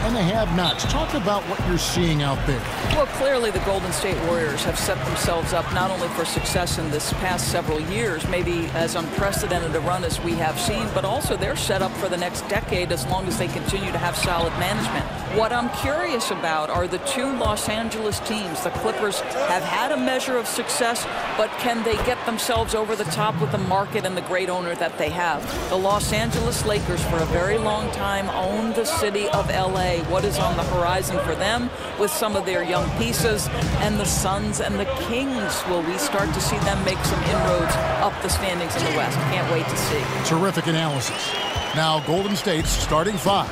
and the have-nots. Talk about what you're seeing out there. Well, clearly the Golden State Warriors have set themselves up not only for success in this past several years, maybe as unprecedented a run as we have seen, but also they're set up for the next decade as long as they continue to have solid management. What I'm curious about are the two Los Angeles teams. The Clippers have had a measure of success, but can they get themselves over the top with the market and the great owner that they have? The Los Angeles Lakers for a very long time owned the city of LA. What is on the horizon for them with some of their young pieces? And the Suns and the Kings, will we start to see them make some inroads up the standings in the West? Can't wait to see. Terrific analysis. Now Golden State's starting five.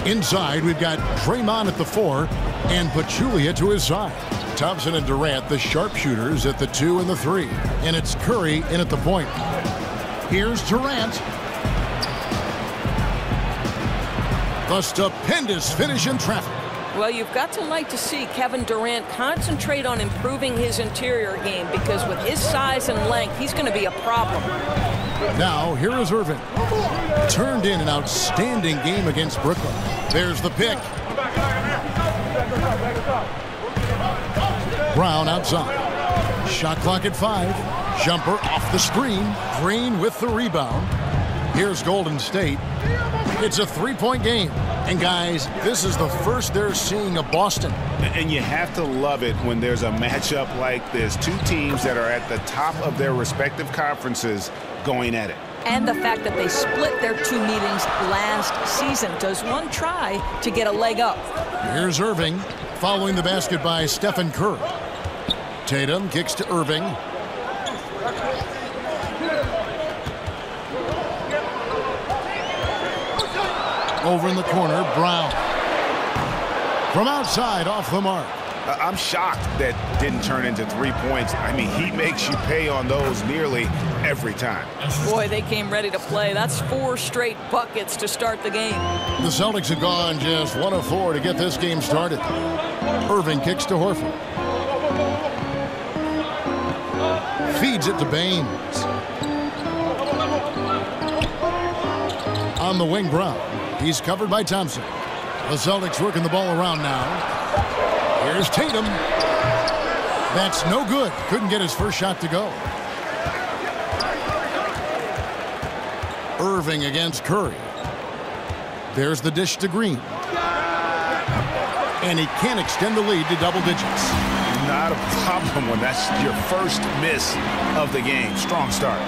Inside, we've got Draymond at the 4 and Pachulia to his side. Thompson and Durant, the sharpshooters, at the 2 and the 3. And it's Curry in at the point. Here's Durant. The stupendous finish in traffic. Well, you've got to like to see Kevin Durant concentrate on improving his interior game, because with his size and length, he's going to be a problem. Now, here is Irving. Turned in an outstanding game against Brooklyn. There's the pick. Brown outside. Shot clock at 5. Jumper off the screen. Green with the rebound. Here's Golden State. It's a three-point game. And guys, this is the first they're seeing of Boston. And you have to love it when there's a matchup like this. Two teams that are at the top of their respective conferences going at it. And the fact that they split their two meetings last season. Does one try to get a leg up? Here's Irving, following the basket by Stephen Curry. Tatum kicks to Irving. Over in the corner, Brown. From outside, off the mark. I'm shocked that didn't turn into 3 points. I mean, he makes you pay on those nearly every time. Boy, they came ready to play. That's 4 straight buckets to start the game. The Celtics have gone just 1 of 4 to get this game started. Irving kicks to Horford. Feeds it to Baines. On the wing, Brown. He's covered by Thompson. The Celtics working the ball around now. Here's Tatum. That's no good. Couldn't get his first shot to go. Irving against Curry. There's the dish to Green. And he can't extend the lead to double digits. Not a problem when that's your first miss of the game. Strong start.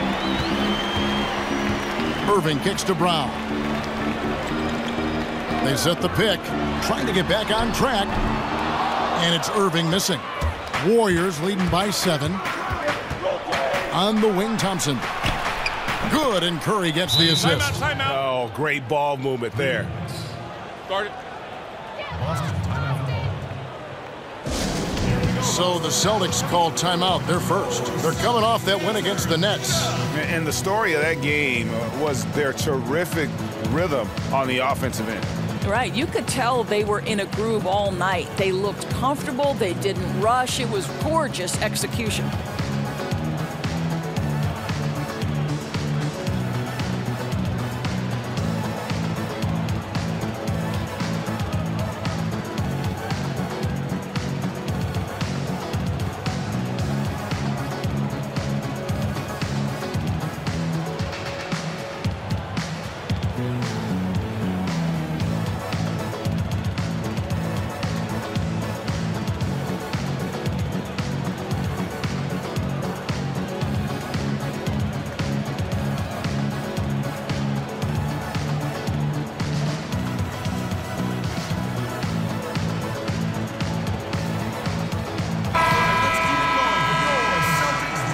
Irving kicks to Brown. They set the pick, trying to get back on track. And it's Irving missing. Warriors leading by 7. On the wing, Thompson. Good, and Curry gets the assist. Timeout. Oh, great ball movement there. Start it. So the Celtics called timeout. They're first. They're coming off that win against the Nets. And the story of that game was their terrific rhythm on the offensive end. Right, you could tell they were in a groove all night. They looked comfortable, they didn't rush. It was gorgeous execution.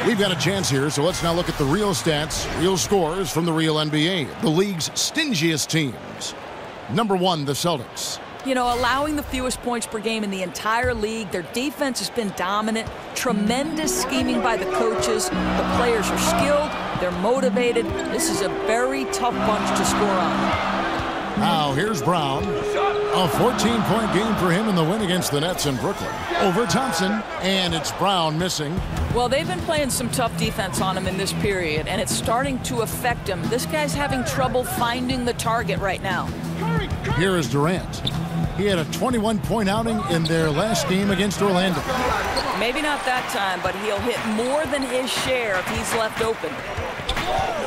We've got a chance here, so let's now look at the real stats, real scores from the real NBA, the league's stingiest teams. Number 1, the Celtics. You know, allowing the fewest points per game in the entire league. Their defense has been dominant. Tremendous scheming by the coaches. The players are skilled. They're motivated. This is a very tough bunch to score on. Now here's Brown. A 14-point game for him in the win against the Nets in Brooklyn. Over Thompson, and it's Brown missing. Well, they've been playing some tough defense on him in this period, and it's starting to affect him. This guy's having trouble finding the target right now. Here is Durant. He had a 21-point outing in their last game against Orlando. Maybe not that time, but he'll hit more than his share if he's left open.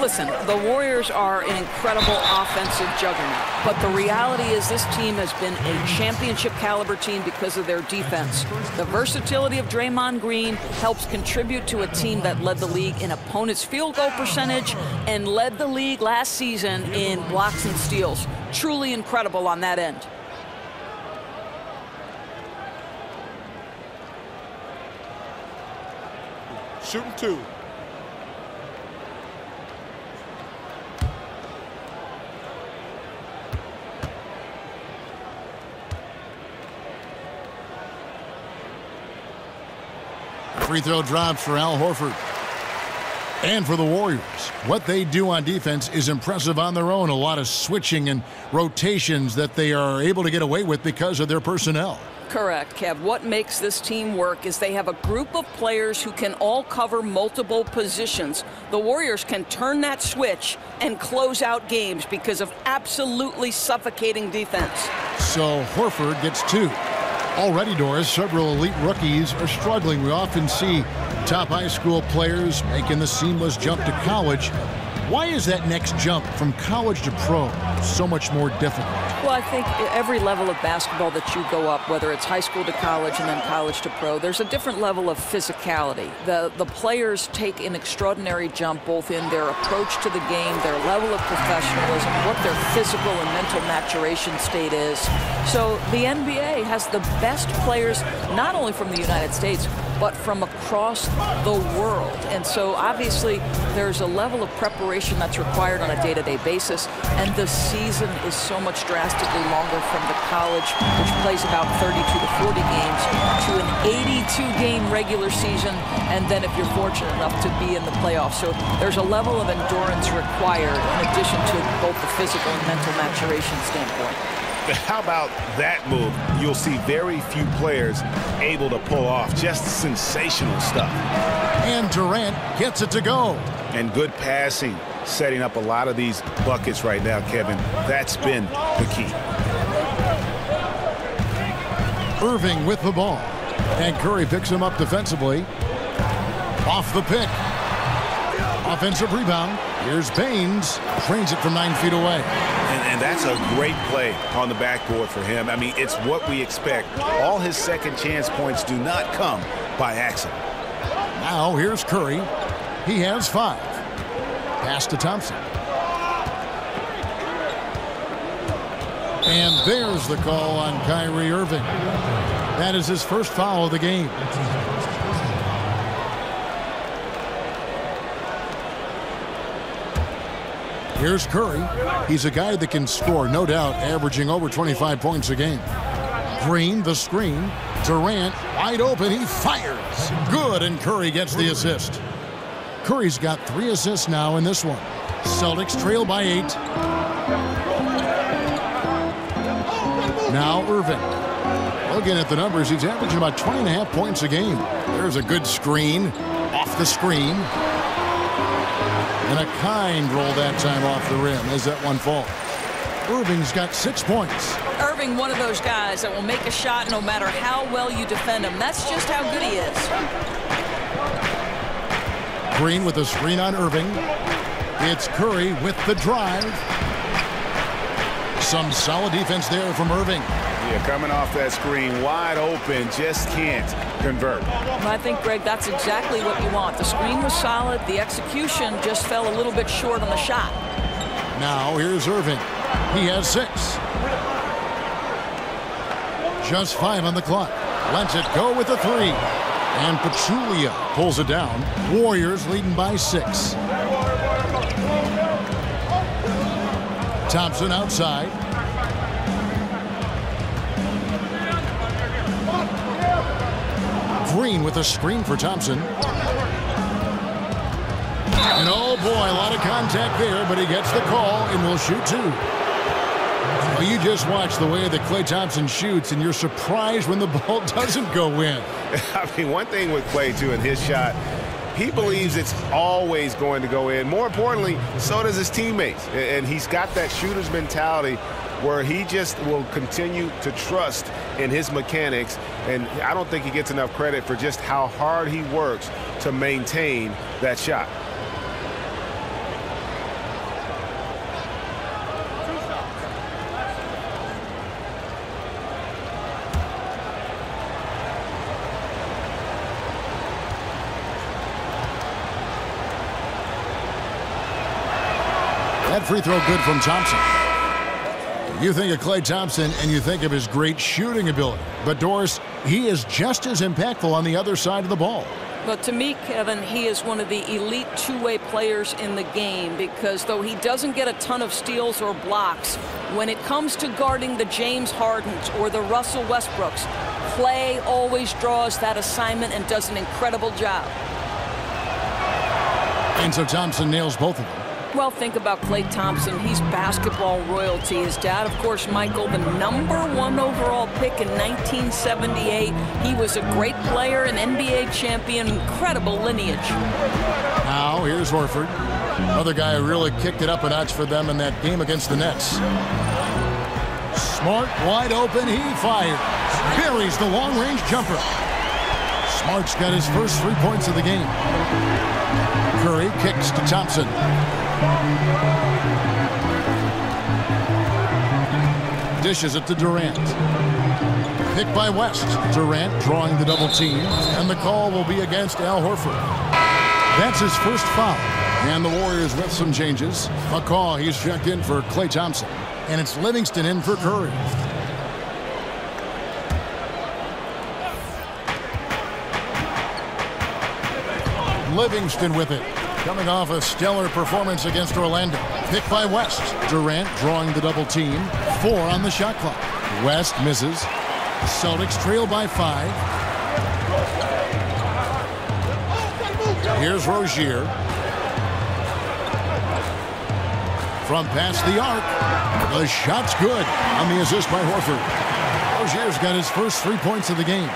Listen, the Warriors are an incredible offensive juggernaut, but the reality is this team has been a championship-caliber team because of their defense. The versatility of Draymond Green helps contribute to a team that led the league in opponents' field goal percentage and led the league last season in blocks and steals. Truly incredible on that end. Shooting 2. Free throw drops for Al Horford. And for the Warriors, what they do on defense is impressive on their own. A lot of switching and rotations that they are able to get away with because of their personnel. Correct, Kev. What makes this team work is they have a group of players who can all cover multiple positions. The Warriors can turn that switch and close out games because of absolutely suffocating defense. So Horford gets 2. Already, Doris, several elite rookies are struggling. We often see top high school players making the seamless jump to college. Why is that next jump from college to pro so much more difficult? Well, I think every level of basketball that you go up, whether it's high school to college and then college to pro, there's a different level of physicality. The players take an extraordinary jump both in their approach to the game, their level of professionalism, what their physical and mental maturation state is. So the NBA has the best players, not only from the United States, but from across the world. And so obviously there's a level of preparation that's required on a day-to-day basis, and the season is so much drastically longer from the college, which plays about 32 to 40 games, to an 82-game regular season, and then if you're fortunate enough to be in the playoffs. So there's a level of endurance required in addition to both the physical and mental maturation standpoint. How about that move? You'll see very few players able to pull off just sensational stuff. And Durant gets it to go. And good passing, setting up a lot of these buckets right now, Kevin. That's been the key. Irving with the ball. And Curry picks him up defensively. Off the pick. Offensive rebound. Here's Baines. Trains it from 9 feet away. And that's a great play on the backboard for him. I mean, it's what we expect. All his second chance points do not come by accident. Now here's Curry. He has 5. Pass to Thompson. And there's the call on Kyrie Irving. That is his first foul of the game. Here's Curry. He's a guy that can score, no doubt, averaging over 25 points a game. Green, the screen. Durant, wide open. He fires. Good, and Curry gets the assist. Curry's got 3 assists now in this one. Celtics trail by 8. Now Irving. Looking at the numbers, he's averaging about 20.5 points a game. There's a good screen. Off the screen. And a kind roll that time off the rim as that one falls. Irving's got 6 points. Irving, one of those guys that will make a shot no matter how well you defend him. That's just how good he is. Green with a screen on Irving. It's Curry with the drive. Some solid defense there from Irving. Yeah, coming off that screen, wide open, just can't convert. Well, I think, Greg, that's exactly what you want. The screen was solid. The execution just fell a little bit short on the shot. Now here's Irving. He has 6. Just 5 on the clock. Lets it go with a 3. And Pachulia pulls it down. Warriors leading by 6. Thompson outside. Green with a screen for Thompson. And oh boy, a lot of contact there, but he gets the call and will shoot 2. Well, you just watch the way that Klay Thompson shoots, and you're surprised when the ball doesn't go in. I mean, one thing with Klay, too, in his shot, he believes it's always going to go in. More importantly, so does his teammates. And he's got that shooter's mentality where he just will continue to trust in his mechanics. And I don't think he gets enough credit for just how hard he works to maintain that shot. That free throw good from Thompson. You think of Klay Thompson and you think of his great shooting ability. But Doris, he is just as impactful on the other side of the ball. But to me, Kevin, he is one of the elite two-way players in the game because though he doesn't get a ton of steals or blocks, when it comes to guarding the James Hardens or the Russell Westbrooks, Klay always draws that assignment and does an incredible job. And so Thompson nails both of them. Well, think about Klay Thompson. He's basketball royalty. His dad, of course, Michael, the #1 overall pick in 1978. He was a great player, an NBA champion, incredible lineage. Now, here's Horford. Another guy who really kicked it up a notch for them in that game against the Nets. Smart, wide open, he fires. Buries the long-range jumper. Smart's got his first 3 points of the game. Curry kicks to Thompson. Dishes it to Durant. Picked by West. Durant drawing the double team, and the call will be against Al Horford. That's his first foul. And the Warriors with some changes. McCaw, he's checked in for Klay Thompson. And it's Livingston in for Curry. Livingston with it. Coming off a stellar performance against Orlando. Picked by West. Durant drawing the double team. 4 on the shot clock. West misses. Celtics trail by 5. Here's Rozier. From past the arc. The shot's good on the assist by Horford. Rozier's got his first 3 points of the game.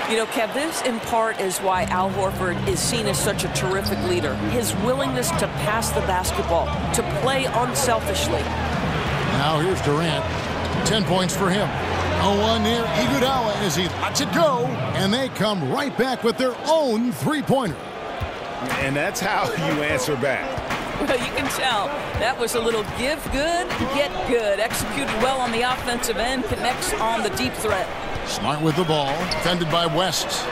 You know, Kev, this in part is why Al Horford is seen as such a terrific leader. His willingness to pass the basketball, to play unselfishly. Now here's Durant. 10 points for him. 0-1 near Iguodala as he lets it go. And they come right back with their own three-pointer. And that's how you answer back. Well, you can tell that was a little give good, get good. Executed well on the offensive end, connects on the deep threat. Smart with the ball, defended by West.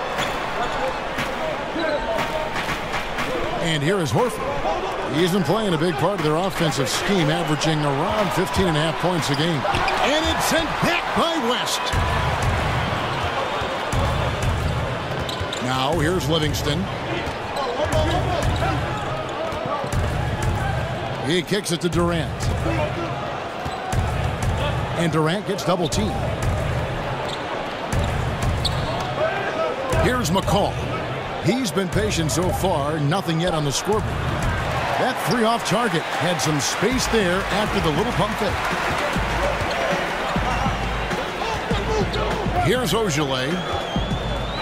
And here is Horford. He's been playing a big part of their offensive scheme, averaging around 15.5 points a game. And it's sent back by West. Now here's Livingston. He kicks it to Durant. And Durant gets double teamed. Here's McCaw. He's been patient so far, nothing yet on the scoreboard. That 3 off target had some space there after the little pump fake. Here's Ogilvy.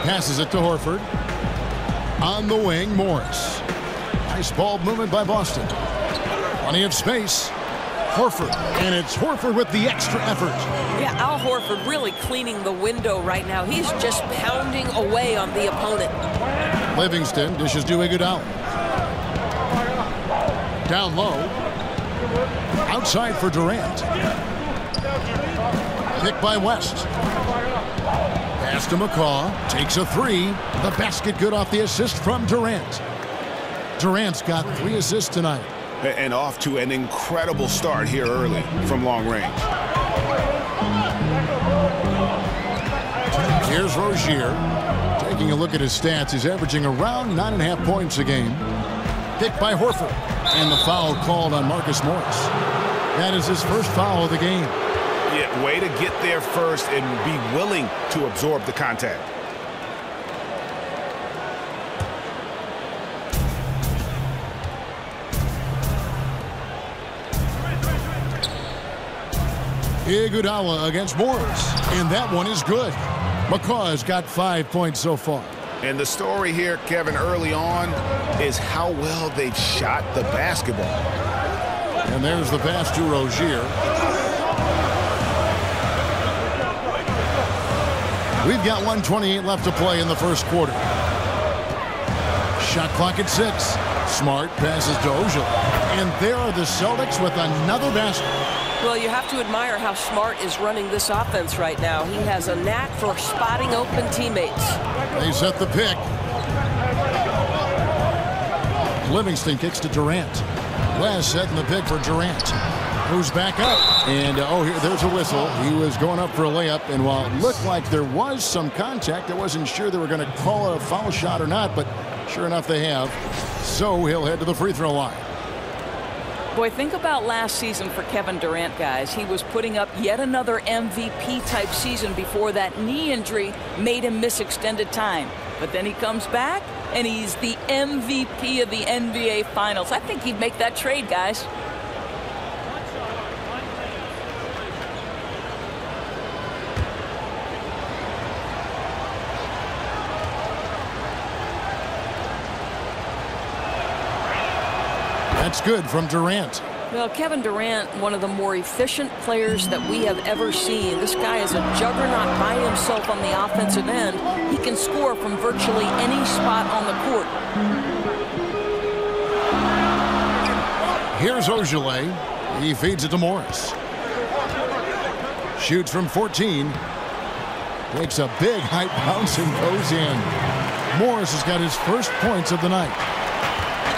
Passes it to Horford. On the wing, Morris. Nice ball movement by Boston. Plenty of space. Horford. And it's Horford with the extra effort. Yeah, Al Horford really cleaning the window right now. He's just pounding away on the opponent. Livingston dishes to Iguodala. Down low. Outside for Durant. Picked by West. Pass to McCaw. Takes a 3. The basket good off the assist from Durant. Durant's got 3 assists tonight. And off to an incredible start here early from long range. Here's Rozier. Taking a look at his stats, he's averaging around 9.5 points a game. Picked by Horford. And the foul called on Marcus Morris. That is his first foul of the game. Yeah, way to get there first and be willing to absorb the contact. Iguodala against Morris, and that one is good. McCaw has got 5 points so far. And the story here, Kevin, early on is how well they've shot the basketball. And there's the pass to Rozier. We've got 1:28 left to play in the first quarter. Shot clock at 6. Smart passes to Ojala. And there are the Celtics with another basket. Well, you have to admire how Smart is running this offense right now. He has a knack for spotting open teammates. They set the pick. Livingston kicks to Durant. West setting the pick for Durant. Who's back up. And, there's a whistle. He was going up for a layup. And while it looked like there was some contact, I wasn't sure they were going to call a foul shot or not. But sure enough, they have. So he'll head to the free throw line. Boy, think about last season for Kevin Durant, guys. He was putting up yet another MVP-type season before that knee injury made him miss extended time. But then he comes back, and he's the MVP of the NBA Finals. I think he'd make that trade, guys. That's good from Durant. Well, Kevin Durant, one of the more efficient players that we have ever seen. This guy is a juggernaut by himself on the offensive end. He can score from virtually any spot on the court. Here's Ojale. He feeds it to Morris. Shoots from 14. Takes a big high bounce and goes in. Morris has got his first points of the night.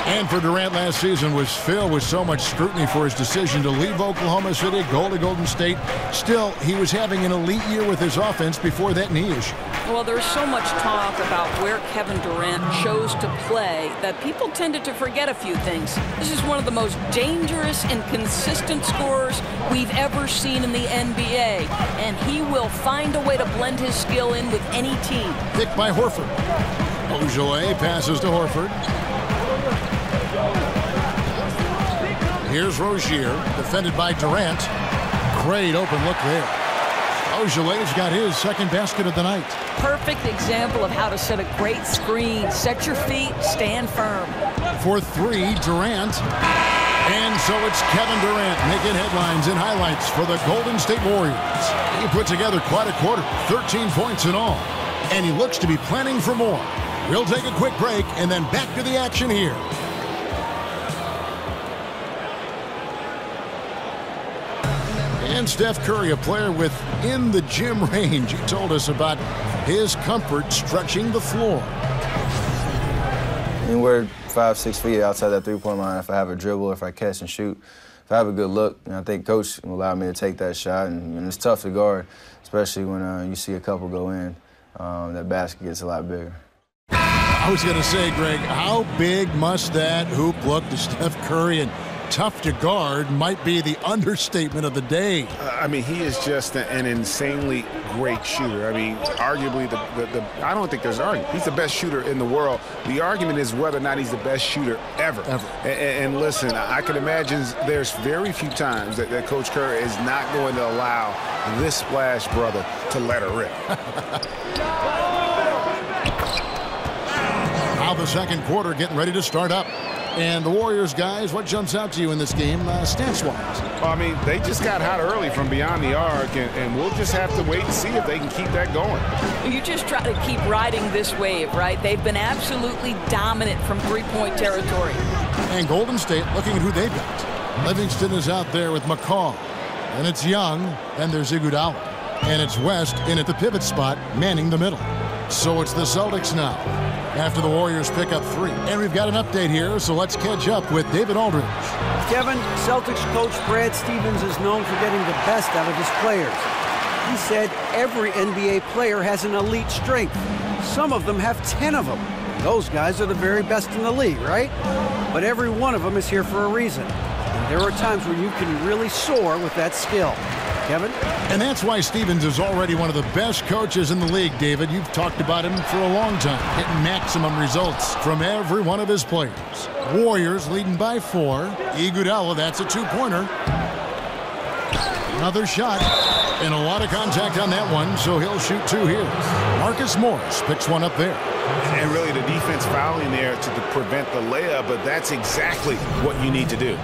And for Durant last season was filled with so much scrutiny for his decision to leave Oklahoma City, go to Golden State. Still, he was having an elite year with his offense before that knee issue. Well, there's so much talk about where Kevin Durant chose to play that people tended to forget a few things. This is one of the most dangerous and consistent scorers we've ever seen in the NBA. And he will find a way to blend his skill in with any team. Picked by Horford. Ojale passes to Horford. Here's Rozier, defended by Durant. Great open look there. Ojale's got his second basket of the night. Perfect example of how to set a great screen. Set your feet, stand firm. For 3, Durant. And so it's Kevin Durant making headlines and highlights for the Golden State Warriors. He put together quite a quarter, 13 points in all. And he looks to be planning for more. We'll take a quick break and then back to the action here. And Steph Curry, a player within the gym range. He told us about his comfort stretching the floor. Anywhere 5-6 feet outside that three-point line, if I have a dribble, if I catch and shoot, if I have a good look, I think Coach will allow me to take that shot. And it's tough to guard, especially when you see a couple go in. That basket gets a lot bigger. I was going to say, Greg, how big must that hoop look to Steph Curry? And tough to guard might be the understatement of the day. I mean, he is just an insanely great shooter. I mean, arguably, I don't think there's an argument. He's the best shooter in the world. The argument is whether or not he's the best shooter ever. And listen, I can imagine there's very few times that Coach Curry is not going to allow this splash brother to let her rip. Now the second quarter getting ready to start up. And the Warriors, guys, what jumps out to you in this game, stance-wise? Well, I mean, they just got hot early from beyond the arc, and we'll just have to wait and see if they can keep that going. You just try to keep riding this wave, right? They've been absolutely dominant from three-point territory. And Golden State looking at who they've got. Livingston is out there with McCaw. And it's Young, and there's Iguodala. And it's West in at the pivot spot, manning the middle. So it's the Celtics now, after the Warriors pick up 3. And we've got an update here, so let's catch up with David Aldridge. Kevin, Celtics coach Brad Stevens is known for getting the best out of his players. He said every NBA player has an elite strength. Some of them have 10 of them. Those guys are the very best in the league, right? But every one of them is here for a reason. And there are times when you can really soar with that skill. Kevin? And that's why Stevens is already one of the best coaches in the league, David. You've talked about him for a long time, getting maximum results from every one of his players. Warriors leading by 4. Iguodala, that's a 2-pointer. Another shot, and a lot of contact on that one, so he'll shoot 2 here. Marcus Morris picks one up there. And really the defense fouling there to prevent the layup, but that's exactly what you need to do.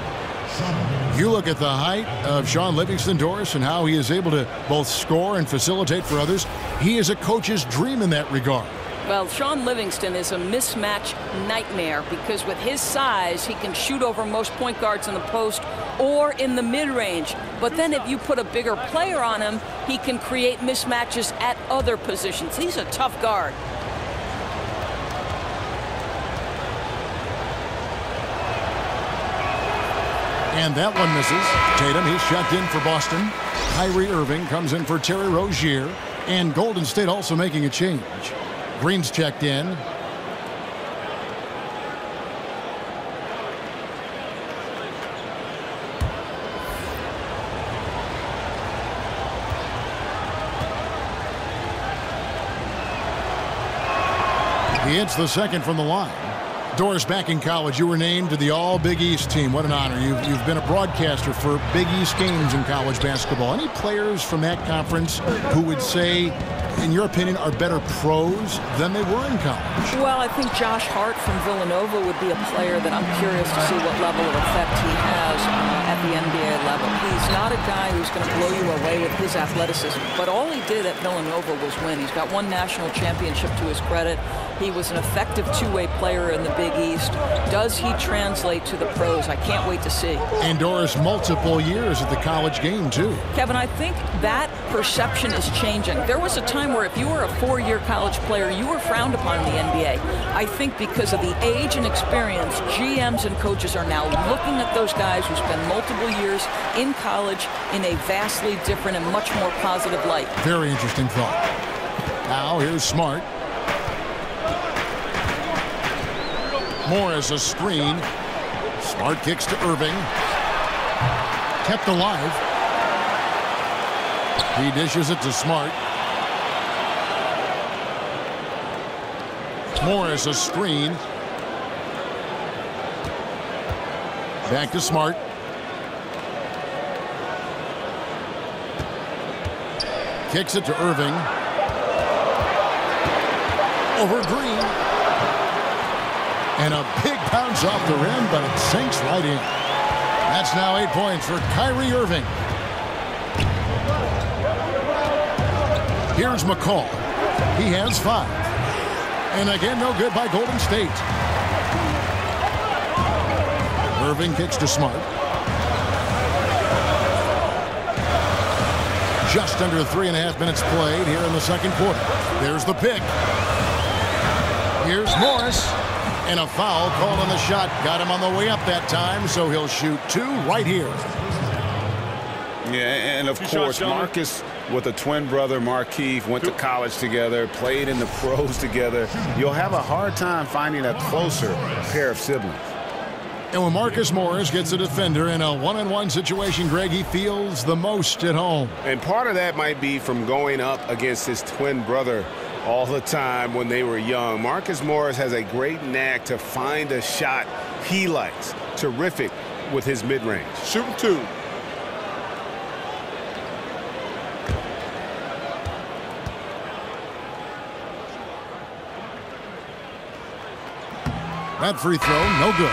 You look at the height of Shaun Livingston-Doris and how he is able to both score and facilitate for others. He is a coach's dream in that regard. Well, Shaun Livingston is a mismatch nightmare because with his size, he can shoot over most point guards in the post or in the mid-range. But then if you put a bigger player on him, he can create mismatches at other positions. He's a tough guard. And that one misses. Tatum, he's checked in for Boston. Kyrie Irving comes in for Terry Rozier. And Golden State also making a change. Green's checked in. He hits the second from the line. Doris, back in college, you were named to the All-Big East team. What an honor. You've been a broadcaster for Big East games in college basketball. Any players from that conference who would say, in your opinion, are better pros than they were in college? Well, I think Josh Hart from Villanova would be a player that I'm curious to see what level of effect he has at the NBA level. He's not a guy who's going to blow you away with his athleticism, but all he did at Villanova was win. He's got 1 national championship to his credit. He was an effective two-way player in the Big East. Does he translate to the pros? I can't wait to see. And Doris, multiple years at the college game, too. Kevin, I think that perception is changing. There was a time where if you were a 4-year college player, you were frowned upon in the NBA. I think because of the age and experience, GMs and coaches are now looking at those guys who spend multiple years in college in a vastly different and much more positive light. Very interesting thought. Now here's Smart. Morris a screen. Smart kicks to Irving. Kept alive. He dishes it to Smart. Morris a screen. Back to Smart. Kicks it to Irving. Over Green. And a big bounce off the rim, but it sinks right in. That's now 8 points for Kyrie Irving. Here's McCall. He has 5. And again, no good by Golden State. Irving kicks to Smart. Just under 3.5 minutes played here in the second quarter. There's the pick. Here's Morris. And a foul called on the shot. Got him on the way up that time, so he'll shoot 2 right here. Yeah, and of course, Marcus with a twin brother, Markieff, went to college together, played in the pros together. You'll have a hard time finding a closer pair of siblings. And when Marcus Morris gets a defender in a 1-on-1 situation, Greg, he feels the most at home. And part of that might be from going up against his twin brother all the time when they were young. Marcus Morris has a great knack to find a shot he likes. Terrific with his mid-range. Shooting 2. That free throw, no good.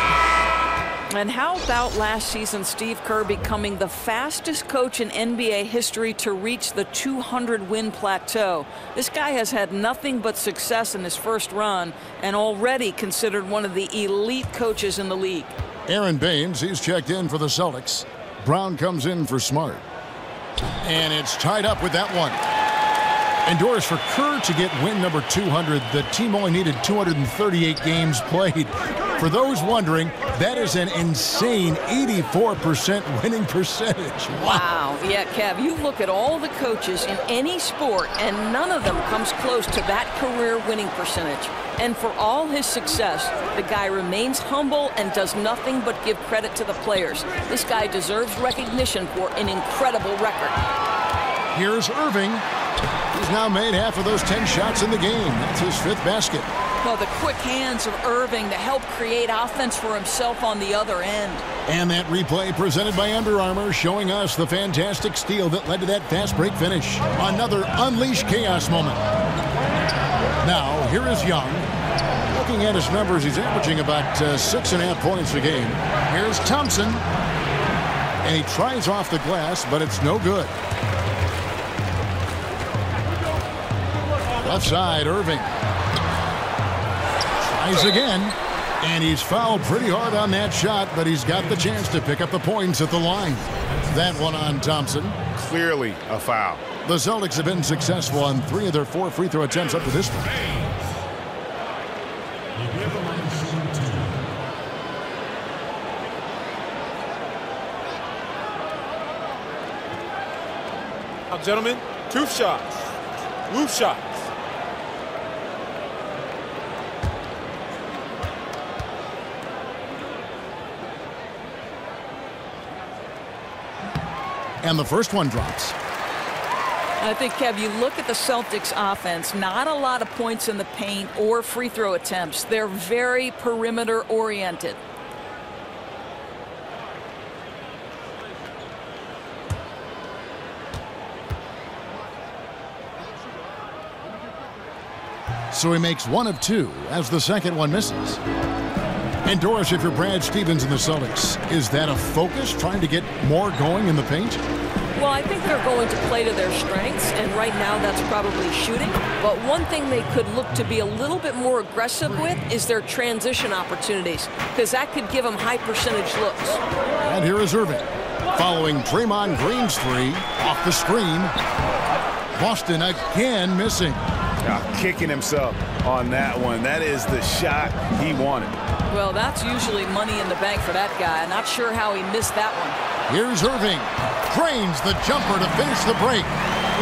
And how about last season, Steve Kerr becoming the fastest coach in NBA history to reach the 200-win plateau? This guy has had nothing but success in his first run and already considered one of the elite coaches in the league. Aaron Baines, he's checked in for the Celtics. Brown comes in for Smart. And it's tied up with that one. And Doris, for Kerr to get win number 200, the team only needed 238 games played. For those wondering, that is an insane 84% winning percentage. Wow. Yeah, Kev, you look at all the coaches in any sport, and none of them comes close to that career winning percentage. And for all his success, the guy remains humble and does nothing but give credit to the players. This guy deserves recognition for an incredible record. Here's Irving. He's now made half of those 10 shots in the game. That's his 5th basket. Well, the quick hands of Irving to help create offense for himself on the other end. And that replay presented by Under Armour, showing us the fantastic steal that led to that fast break finish. Another unleashed chaos moment. Now, here is Young. Looking at his numbers, he's averaging about 6.5 points a game. Here's Thompson. And he tries off the glass, but it's no good. Left side, Irving. Tries again. And he's fouled pretty hard on that shot, but he's got the chance to pick up the points at the line. That one on Thompson. Clearly a foul. The Celtics have been successful on 3 of their 4 free throw attempts up to this point. Now, gentlemen, 2 shots. Loose shots. And the first one drops. I think, Kev, you look at the Celtics offense, not a lot of points in the paint or free throw attempts. They're very perimeter oriented. So he makes 1 of 2 as the second one misses. And Doris, if you're Brad Stevens and the Celtics, is that a focus, trying to get more going in the paint? Well, I think they're going to play to their strengths, and right now that's probably shooting. But one thing they could look to be a little bit more aggressive with is their transition opportunities, because that could give them high percentage looks. And here is Irving, following Draymond Green's 3 off the screen. Boston again missing. Kicking himself on that one. That is the shot he wanted. Well, that's usually money in the bank for that guy. Not sure how he missed that one. Here's Irving. Drains the jumper to finish the break.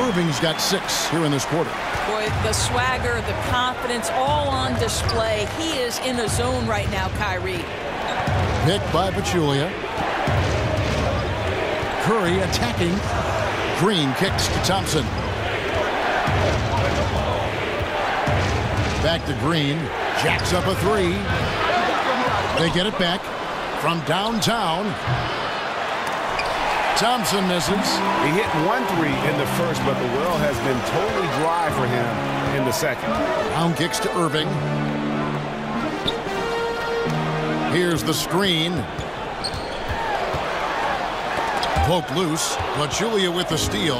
Irving's got 6 here in this quarter. Boy, the swagger, the confidence, all on display. He is in a zone right now, Kyrie. Picked by Pachulia. Curry attacking. Green kicks to Thompson. Back to Green. Jacks up a 3. They get it back from downtown. Thompson misses. He hit 1 3 in the first, but the well has been totally dry for him in the second. Down kicks to Irving. Here's the screen. Poked loose. Pachulia with the steal.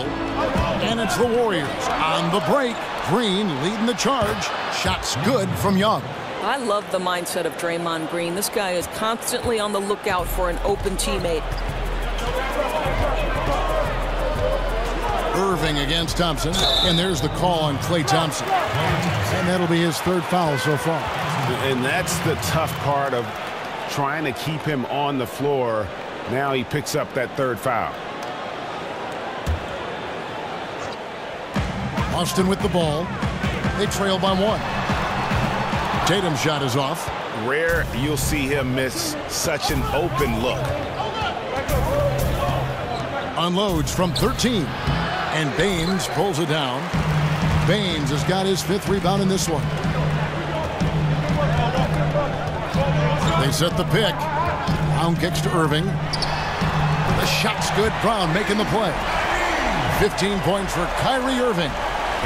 And it's the Warriors on the break. Green leading the charge. Shots good from Young. I love the mindset of Draymond Green. This guy is constantly on the lookout for an open teammate. Irving against Thompson. And there's the call on Klay Thompson. And that'll be his 3rd foul so far. And that's the tough part of trying to keep him on the floor. Now he picks up that 3rd foul. Austin with the ball. They trail by 1. Tatum's shot is off. Rare you'll see him miss such an open look. Unloads from 13. And Baines pulls it down. Baines has got his 5th rebound in this one. They set the pick. Brown kicks to Irving. The shot's good. Brown making the play. 15 points for Kyrie Irving.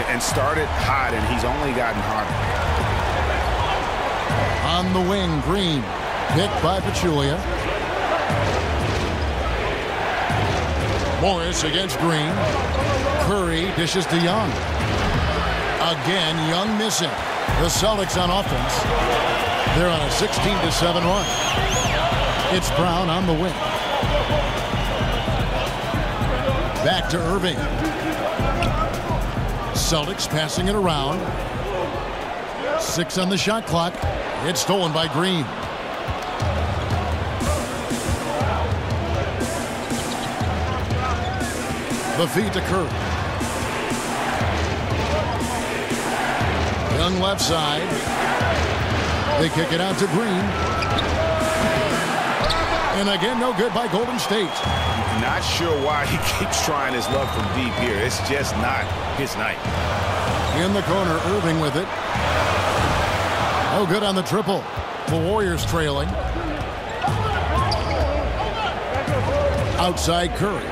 And started hot, and he's only gotten hotter. On the wing, Green. Picked by Pachulia. Morris against Green. Curry dishes to Young. Again, Young missing. The Celtics on offense. They're on a 16-7 run. It's Brown on the wing. Back to Irving. Celtics passing it around. 6 on the shot clock. It's stolen by Green. The feed to Curry. Young left side. They kick it out to Green. And again, no good by Golden State. Not sure why he keeps trying his luck from deep here. It's just not his night. In the corner, Irving with it. No good on the triple. The Warriors trailing. Outside Curry.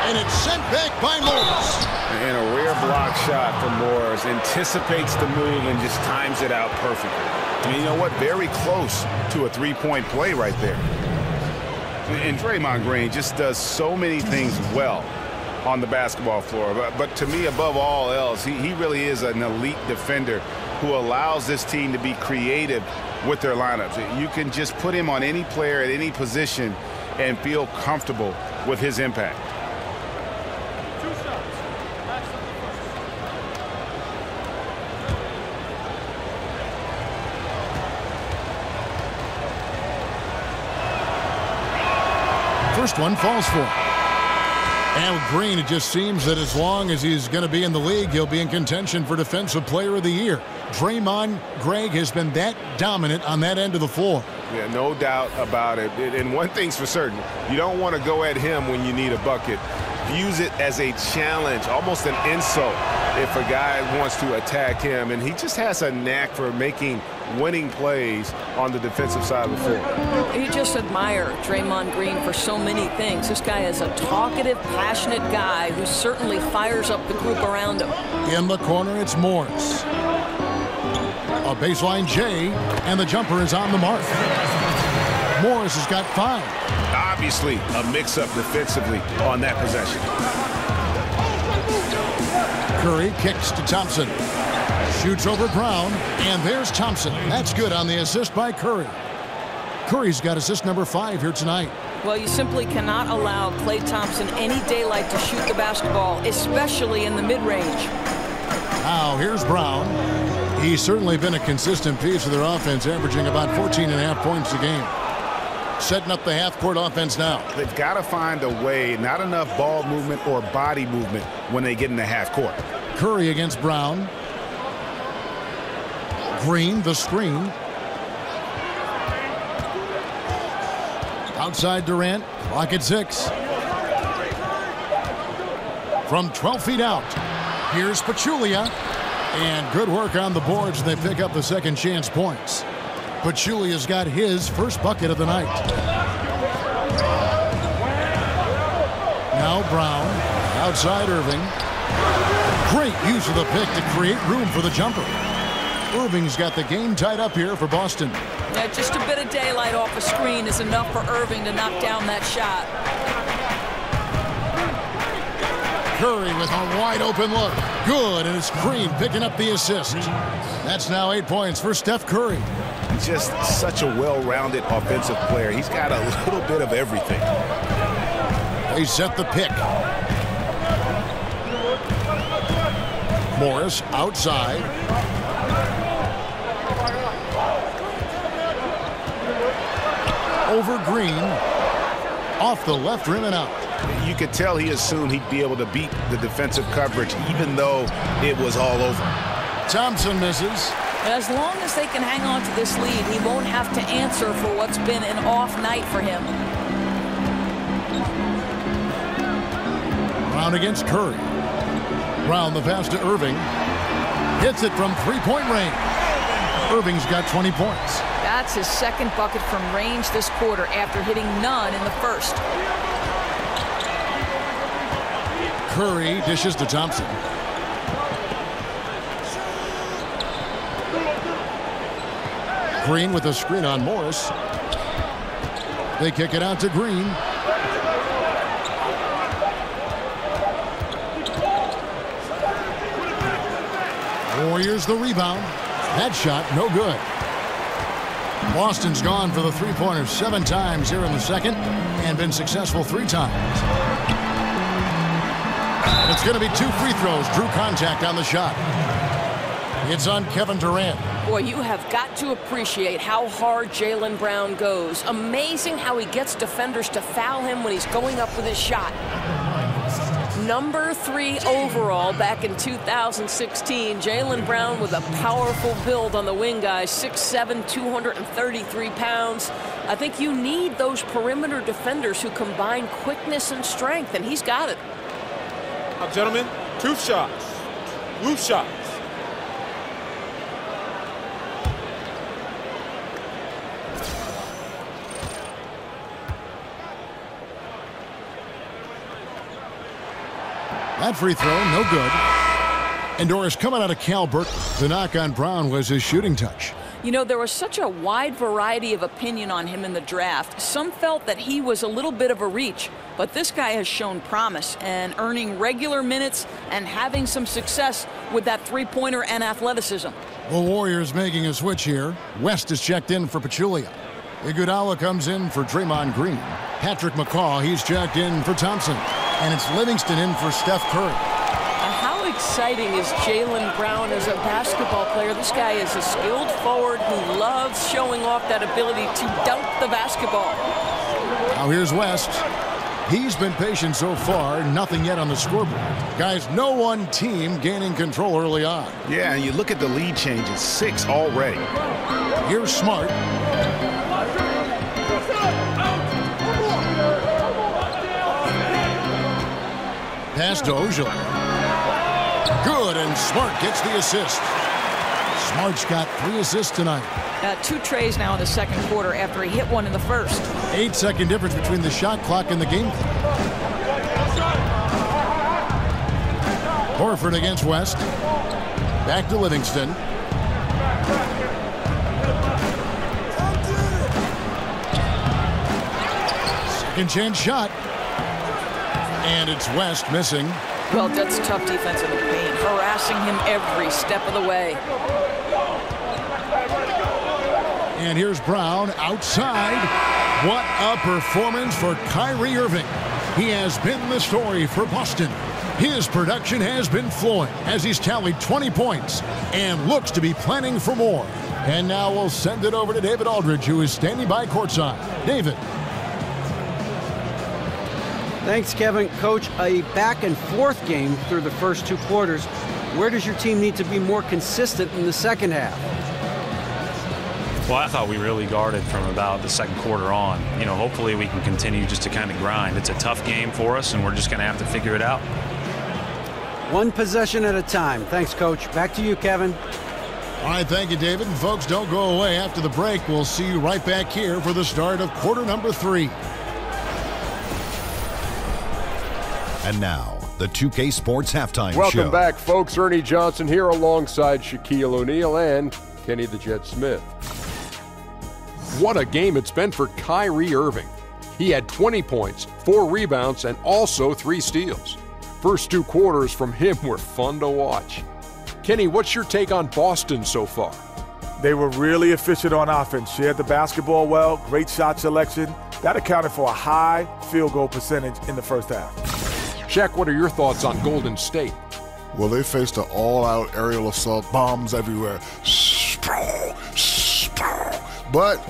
And it's sent back by Morris. And a rare block shot from Morris. Anticipates the move and just times it out perfectly. And you know what? Very close to a three-point play right there. And Draymond Green just does so many things well on the basketball floor. But to me, above all else, he really is an elite defender who allows this team to be creative with their lineups. You can just put him on any player at any position and feel comfortable with his impact. First one falls for him. Al Green, it just seems that as long as he's going to be in the league, he'll be in contention for Defensive Player of the Year. Draymond Greg has been that dominant on that end of the floor. Yeah, no doubt about it. And one thing's for certain, you don't want to go at him when you need a bucket. Views it as a challenge, almost an insult if a guy wants to attack him. And he just has a knack for making winning plays on the defensive side of the floor. You just admire Draymond Green for so many things. This guy is a talkative, passionate guy who certainly fires up the group around him. In the corner, it's Morris. A baseline J, and the jumper is on the mark. Morris has got 5. Obviously, a mix-up defensively on that possession. Curry kicks to Thompson. Shoots over Brown, and there's Thompson. That's good on the assist by Curry. Curry's got assist number 5 here tonight. Well, you simply cannot allow Klay Thompson any daylight to shoot the basketball, especially in the mid-range. Now, here's Brown. He's certainly been a consistent piece of their offense, averaging about 14.5 points a game. Setting up the half-court offense now. They've got to find a way, not enough ball movement or body movement when they get in the half-court. Curry against Brown. Green, the screen. Outside Durant, clock at 6. From 12 feet out, here's Pachulia. And good work on the boards. They pick up the second chance points. Pachulia's got his first bucket of the night. Now Brown, outside Irving. Great use of the pick to create room for the jumper. Irving's got the game tied up here for Boston. Yeah, just a bit of daylight off a screen is enough for Irving to knock down that shot. Curry with a wide open look. Good, and it's Green picking up the assist. That's now 8 points for Steph Curry. Just such a well-rounded offensive player. He's got a little bit of everything. They set the pick. Morris outside. Over Green. Off the left rim and out. You could tell he assumed he'd be able to beat the defensive coverage even though it was all over. Thompson misses. As long as they can hang on to this lead, he won't have to answer for what's been an off night for him. Brown against Curry. Brown the pass to Irving. Hits it from three-point range. Irving's got 20 points. That's his second bucket from range this quarter after hitting none in the first. Curry dishes to Thompson. Green with a screen on Morris. They kick it out to Green. Warriors the rebound. That shot no good. Boston's gone for the three-pointer 7 times here in the second and been successful 3 times. It's going to be 2 free throws. Drew contact on the shot. It's on Kevin Durant. Boy, you have got to appreciate how hard Jaylen Brown goes. Amazing how he gets defenders to foul him when he's going up with his shot. Number 3 overall back in 2016. Jaylen Brown with a powerful build on the wing, guys. 6'7", 233 pounds. I think you need those perimeter defenders who combine quickness and strength, and he's got it. Now, gentlemen, 2 shots. Loose shots. That free throw, no good. And Doris, coming out of Cal Berkeley, the knock on Brown was his shooting touch. You know, there was such a wide variety of opinion on him in the draft. Some felt that he was a little bit of a reach, but this guy has shown promise and earning regular minutes and having some success with that three-pointer and athleticism. The Warriors making a switch here. West is checked in for Pachulia. Iguodala comes in for Draymond Green. Patrick McCaw, he's checked in for Thompson. And it's Livingston in for Steph Curry. How exciting is Jaylen Brown as a basketball player? This guy is a skilled forward who loves showing off that ability to dunk the basketball. Now here's West. He's been patient so far, nothing yet on the scoreboard. Guys, no one team gaining control early on. Yeah, and you look at the lead changes, 6 already. Here's Smart. Pass to Ojala. Good, and Smart gets the assist. Smart's got 3 assists tonight. 2 trays now in the second quarter after he hit one in the first. 8-second difference between the shot clock and the game clock. Horford against West. Back to Livingston. Second chance shot. And it's West missing. Well, that's tough defense in the paint, harassing him every step of the way. And here's Brown outside. What a performance for Kyrie Irving. He has been the story for Boston. His production has been flowing as he's tallied 20 points and looks to be planning for more. And now we'll send it over to David Aldridge, who is standing by courtside. David. Thanks, Kevin. Coach, a back-and-forth game through the first 2 quarters. Where does your team need to be more consistent in the second half? Well, I thought we really guarded from about the second quarter on. You know, hopefully we can continue just to kind of grind. It's a tough game for us, and we're just going to have to figure it out. 1 possession at a time. Thanks, Coach. Back to you, Kevin. All right, thank you, David. And folks, don't go away. After the break, we'll see you right back here for the start of quarter number 3. And now, the 2K Sports Halftime Show. Welcome back, folks. Ernie Johnson here alongside Shaquille O'Neal and Kenny the Jet Smith. What a game it's been for Kyrie Irving. He had 20 points, 4 rebounds, and also 3 steals. First 2 quarters from him were fun to watch. Kenny, what's your take on Boston so far? They were really efficient on offense, shared the basketball well, great shot selection. That accounted for a high field goal percentage in the first half. Shaq, what are your thoughts on Golden State? Well, they faced an all-out aerial assault, bombs everywhere. But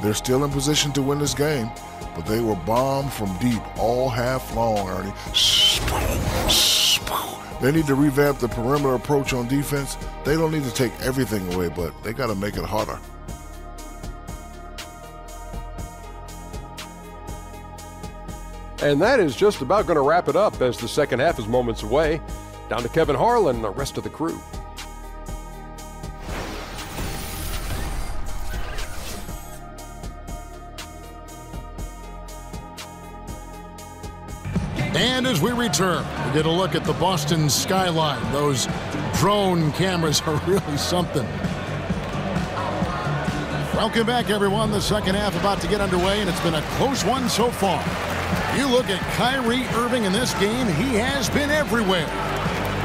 they're still in position to win this game. But they were bombed from deep all half long, Ernie. They need to revamp the perimeter approach on defense. They don't need to take everything away, but they got to make it harder. And that is just about going to wrap it up as the second half is moments away. Down to Kevin Harlan and the rest of the crew. And as we return, we get a look at the Boston skyline. Those drone cameras are really something. Welcome back, everyone. The second half about to get underway, and it's been a close one so far. You look at Kyrie Irving in this game, he has been everywhere.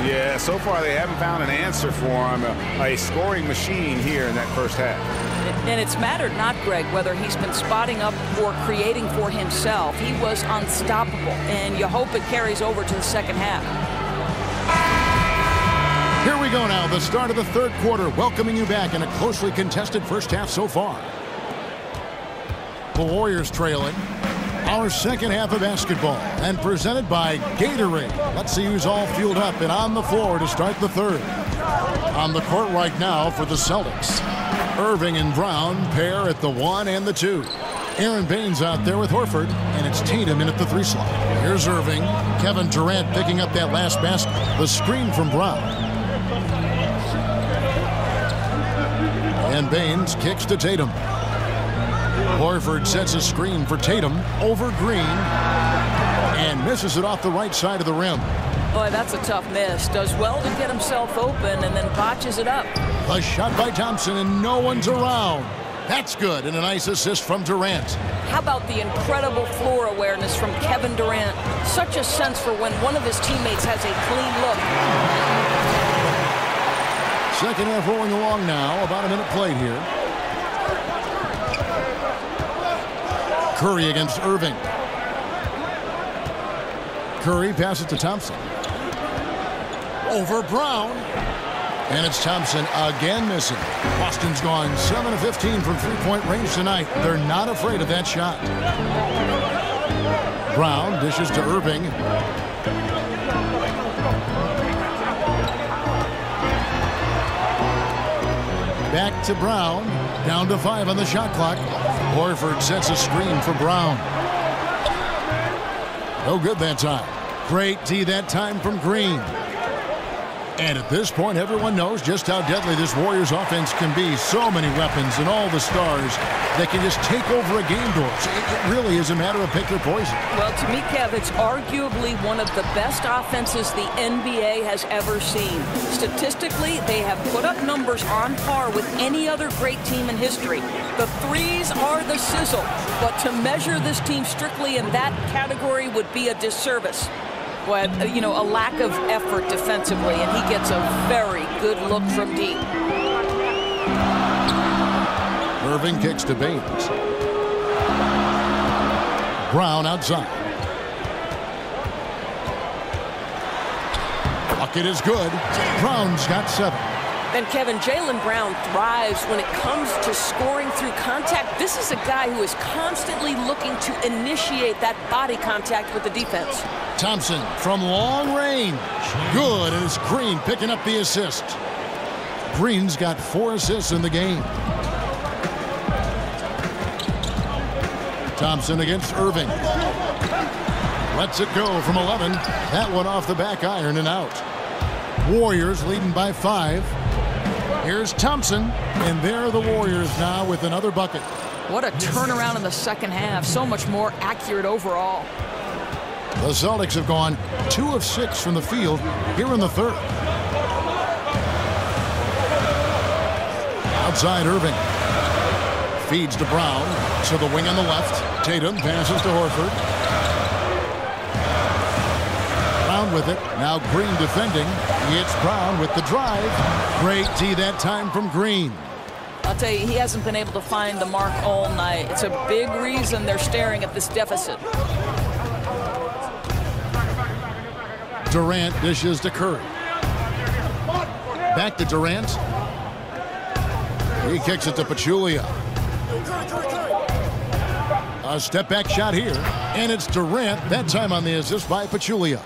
Yeah, so far they haven't found an answer for him, a scoring machine here in that first half. And it's mattered not, Greg, whether he's been spotting up or creating for himself. He was unstoppable, and you hope it carries over to the second half. Here we go now, the start of the third quarter, welcoming you back in a closely contested first half so far. The Warriors trailing. Our second half of basketball, and presented by Gatorade. Let's see who's all fueled up and on the floor to start the third. On the court right now for the Celtics. Irving and Brown pair at the 1 and the 2. Aaron Baines out there with Horford, and it's Tatum in at the 3 slot. Here's Irving. Kevin Durant picking up that last basket. The screen from Brown. And Baines kicks to Tatum. Horford sets a screen for Tatum over Green and misses it off the right side of the rim. Boy, that's a tough miss. Does well to get himself open and then botches it up. A shot by Thompson, and no one's around. That's good, and a nice assist from Durant. How about the incredible floor awareness from Kevin Durant? Such a sense for when one of his teammates has a clean look. Second half rolling along now. About a minute played here. Curry against Irving. Curry passes to Thompson. Over Brown. And it's Thompson again missing. Boston's gone 7 of 15 from three-point range tonight. They're not afraid of that shot. Brown dishes to Irving. Back to Brown. Down to 5 on the shot clock. Horford sets a screen for Brown. No good that time. Great D that time from Green. And at this point, everyone knows just how deadly this Warriors offense can be. So many weapons and all the stars that can just take over a game doors. It really is a matter of pick your poison. Well, to me, Kev, it's arguably one of the best offenses the NBA has ever seen. Statistically, they have put up numbers on par with any other great team in history. The threes are the sizzle, but to measure this team strictly in that category would be a disservice. But, you know, a lack of effort defensively, and he gets a very good look from deep. Irving kicks to Baines. Brown outside. Bucket is good. Brown's got 7. And Kevin, Jaylen Brown thrives when it comes to scoring through contact. This is a guy who is constantly looking to initiate that body contact with the defense. Thompson from long range. Good, and it's Green picking up the assist. Green's got 4 assists in the game. Thompson against Irving. Lets it go from 11. That one off the back iron and out. Warriors leading by 5. Here's Thompson, and there are the Warriors now with another bucket. What a turnaround in the second half. So much more accurate overall. The Celtics have gone 2 of 6 from the field here in the third. Outside Irving. Feeds to Brown. To the wing on the left. Tatum passes to Horford. Brown with it. Now Green defending. It's Brown with the drive. Great D that time from Green. I'll tell you, he hasn't been able to find the mark all night. It's a big reason they're staring at this deficit. Durant dishes to Curry. Back to Durant. He kicks it to Pachulia. A step-back shot here, and it's Durant, that time on the assist by Pachulia.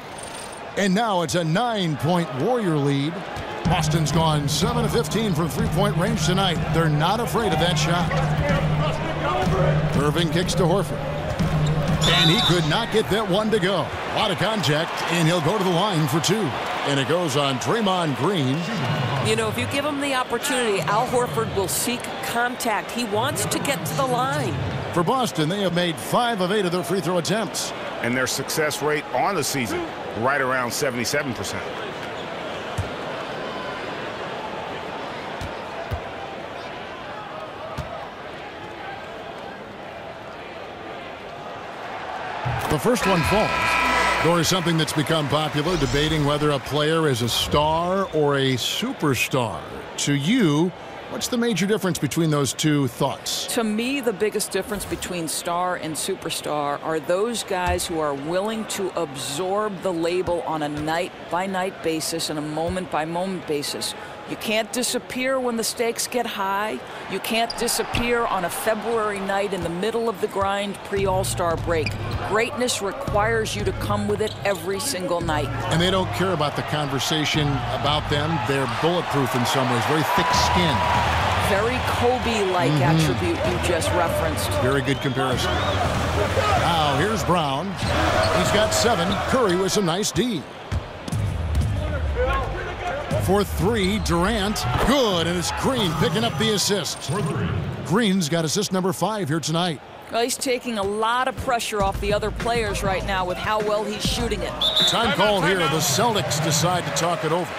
And now it's a 9-point Warrior lead. Boston's gone 7 of 15 from three-point range tonight. They're not afraid of that shot. Irving kicks to Horford. And he could not get that one to go. A lot of contact, and he'll go to the line for 2. And it goes on Draymond Green. You know, if you give him the opportunity, Al Horford will seek contact. He wants to get to the line. For Boston, they have made 5 of 8 of their free throw attempts. And their success rate on the season, right around 77%. The first one falls. Or is something that's become popular, debating whether a player is a star or a superstar. To you, what's the major difference between those two thoughts? To me, the biggest difference between star and superstar are those guys who are willing to absorb the label on a night-by-night basis and a moment-by-moment basis. You can't disappear when the stakes get high. You can't disappear on a February night in the middle of the grind pre-All-Star break. Greatness requires you to come with it every single night. And they don't care about the conversation about them. They're bulletproof in some ways, very thick skin. Very Kobe-like attribute you just referenced. Very good comparison. Now here's Brown. He's got 7. Curry with some nice D. For 3, Durant. Good, and it's Green picking up the assist. Green's got assist number 5 here tonight. Well, he's taking a lot of pressure off the other players right now with how well he's shooting it. Time called here. The Celtics decide to talk it over.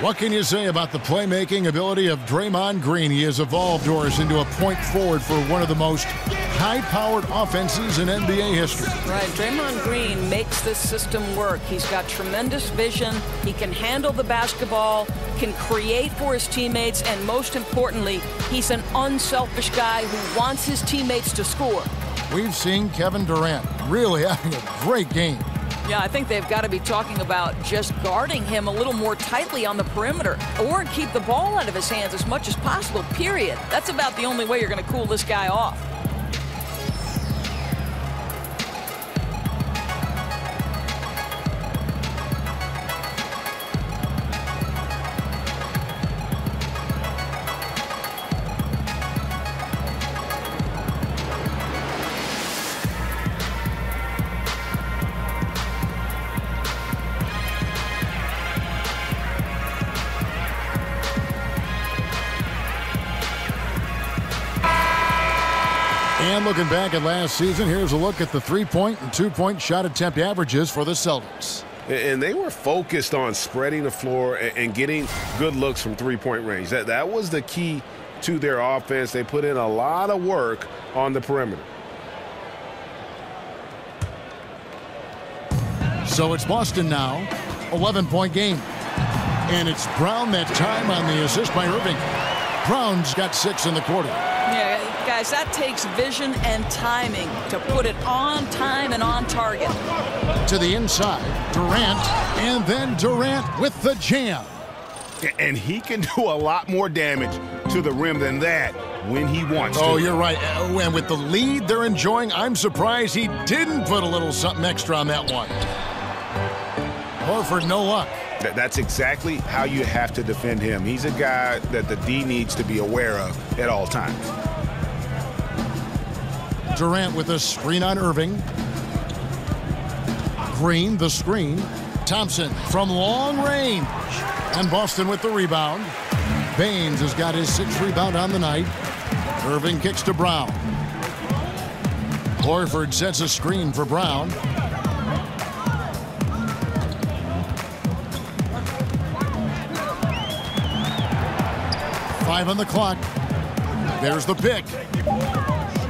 What can you say about the playmaking ability of Draymond Green? He has evolved, Doris, into a point forward for one of the most high-powered offenses in NBA history. Right, Draymond Green makes this system work. He's got tremendous vision. He can handle the basketball, can create for his teammates, and most importantly, he's an unselfish guy who wants his teammates to score. We've seen Kevin Durant really having a great game. Yeah, I think they've got to be talking about just guarding him a little more tightly on the perimeter or keep the ball out of his hands as much as possible, period. That's about the only way you're going to cool this guy off. And looking back at last season, here's a look at the three-point and two-point shot attempt averages for the Celtics. And they were focused on spreading the floor and getting good looks from three-point range. That was the key to their offense. They put in a lot of work on the perimeter. So it's Boston now, 11-point game. And it's Brown that time on the assist by Irving. Brown's got 6 in the quarter. Yeah, guys, that takes vision and timing to put it on time and on target. To the inside, Durant, and then Durant with the jam. And he can do a lot more damage to the rim than that when he wants to. Oh, you're right. And with the lead they're enjoying, I'm surprised he didn't put a little something extra on that one. Horford, no luck. That's exactly how you have to defend him. He's a guy that the D needs to be aware of at all times. Durant with a screen on Irving. Green, the screen. Thompson from long range. And Boston with the rebound. Baines has got his 6th rebound on the night. Irving kicks to Brown. Horford sets a screen for Brown. Five on the clock. There's the pick.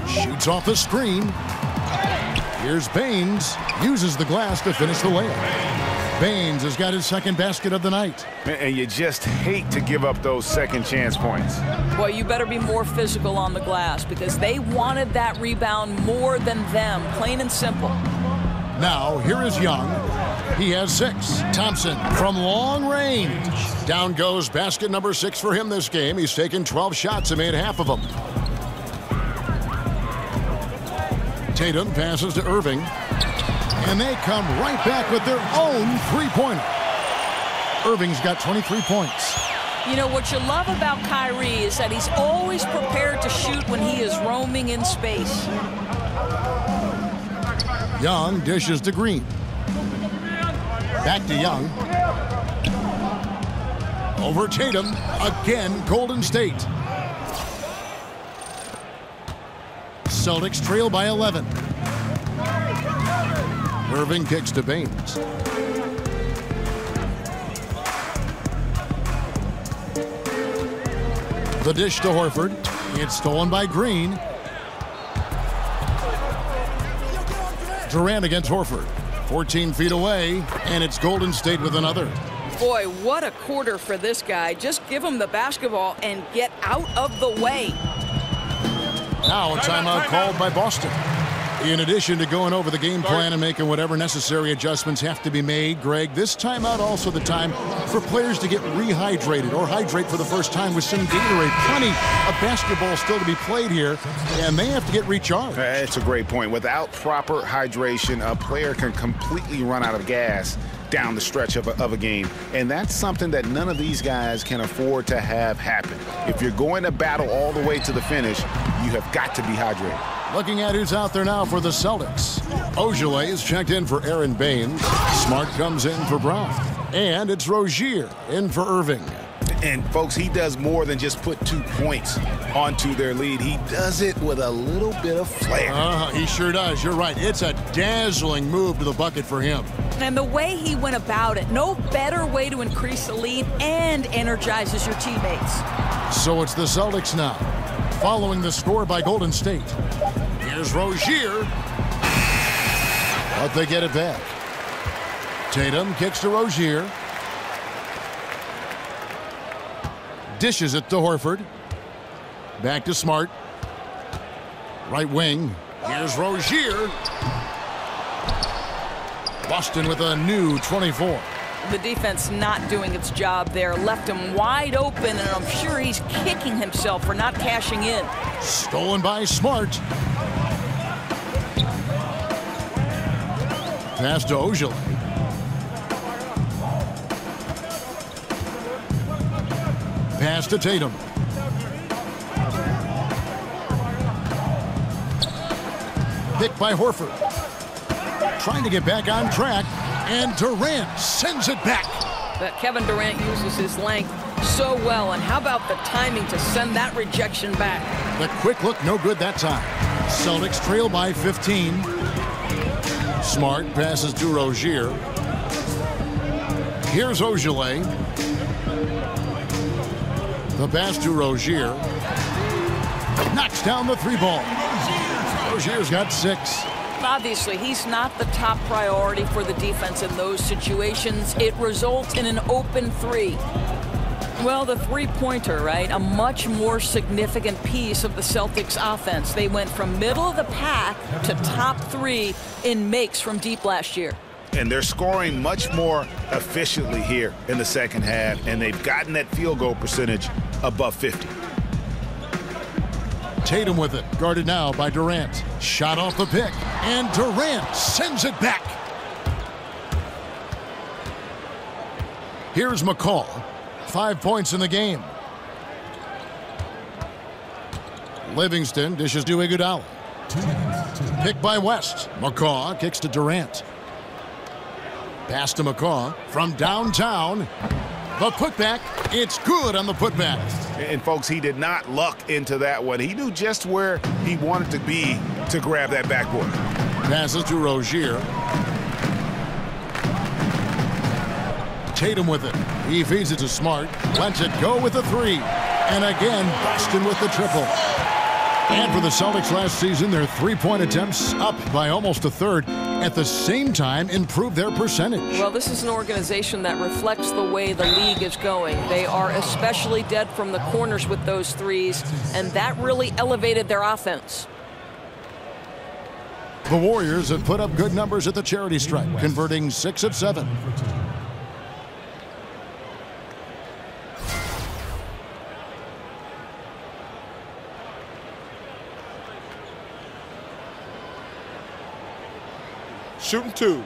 Shoots off the screen. Here's Baines. Uses the glass to finish the layup. Baines has got his 2nd basket of the night. And you just hate to give up those second chance points. Well, you better be more physical on the glass because they wanted that rebound more than them, plain and simple. Now, here is Young. He has 6. Thompson from long range. Down goes basket number 6 for him this game. He's taken 12 shots and made half of them. Tatum passes to Irving. And they come right back with their own three-pointer. Irving's got 23 points. You know, what you love about Kyrie is that he's always prepared to shoot when he is roaming in space. Young dishes to Green. Back to Young. Over Tatum. Again, Golden State. Celtics trail by 11. Irving kicks to Baines. The dish to Horford. It's stolen by Green. Durant against Horford. 14 feet away, and it's Golden State with another. Boy, what a quarter for this guy. Just give him the basketball and get out of the way. Now a timeout called by Boston. In addition to going over the game plan and making whatever necessary adjustments have to be made, Greg, this timeout also the time for players to get rehydrated or hydrate for the first time with some Gatorade. Plenty of basketball still to be played here, and they have to get recharged. That's a great point. Without proper hydration, a player can completely run out of gas down the stretch of a game. And that's something that none of these guys can afford to have happen. If you're going to battle all the way to the finish, you have got to be hydrated. Looking at who's out there now for the Celtics. Ogilvy is checked in for Aaron Baines. Smart comes in for Brown. And it's Rozier in for Irving. And folks, he does more than just put 2 points onto their lead. He does it with a little bit of flair. He sure does. You're right. It's a dazzling move to the bucket for him. And the way he went about it, no better way to increase the lead and energizes your teammates. So it's the Celtics now, following the score by Golden State. Here's Rozier. But they get it back. Tatum kicks to Rozier. Dishes it to Horford. Back to Smart. Right wing. Here's Rozier. Boston with a new 24. The defense not doing its job there. Left him wide open, and I'm sure he's kicking himself for not cashing in. Stolen by Smart. Pass to Ojale. Pass to Tatum. Picked by Horford. Trying to get back on track, and Durant sends it back. But Kevin Durant uses his length so well, and how about the timing to send that rejection back? The quick look, no good that time. Celtics trail by 15. Smart passes to Rozier. Here's Ojale. The pass to Rozier. Knocks down the 3-ball. Rozier's got 6. Obviously, he's not the top priority for the defense in those situations. It results in an open 3. Well, the three-pointer, right? A much more significant piece of the Celtics offense. They went from middle of the pack to top 3 in makes from deep last year. And they're scoring much more efficiently here in the second half, and they've gotten that field goal percentage above 50. Tatum with it, guarded now by Durant. Shot off the pick, and Durant sends it back. Here's McCall. 5 points in the game. Livingston dishes to Iguodala. Picked by West. McCaw kicks to Durant. Pass to McCaw from downtown. The putback, it's good on the putback. And folks, he did not luck into that one. He knew just where he wanted to be to grab that backboard. Passes to Rozier. Tatum with it. He feeds it to Smart. Lets it go with the 3. And again, Boston with the triple. And for the Celtics last season, their three-point attempts up by almost a third. At the same time, improve their percentage. Well, this is an organization that reflects the way the league is going. They are especially dead from the corners with those threes, and that really elevated their offense. The Warriors have put up good numbers at the charity stripe, converting 6 of 7. Shooting 2.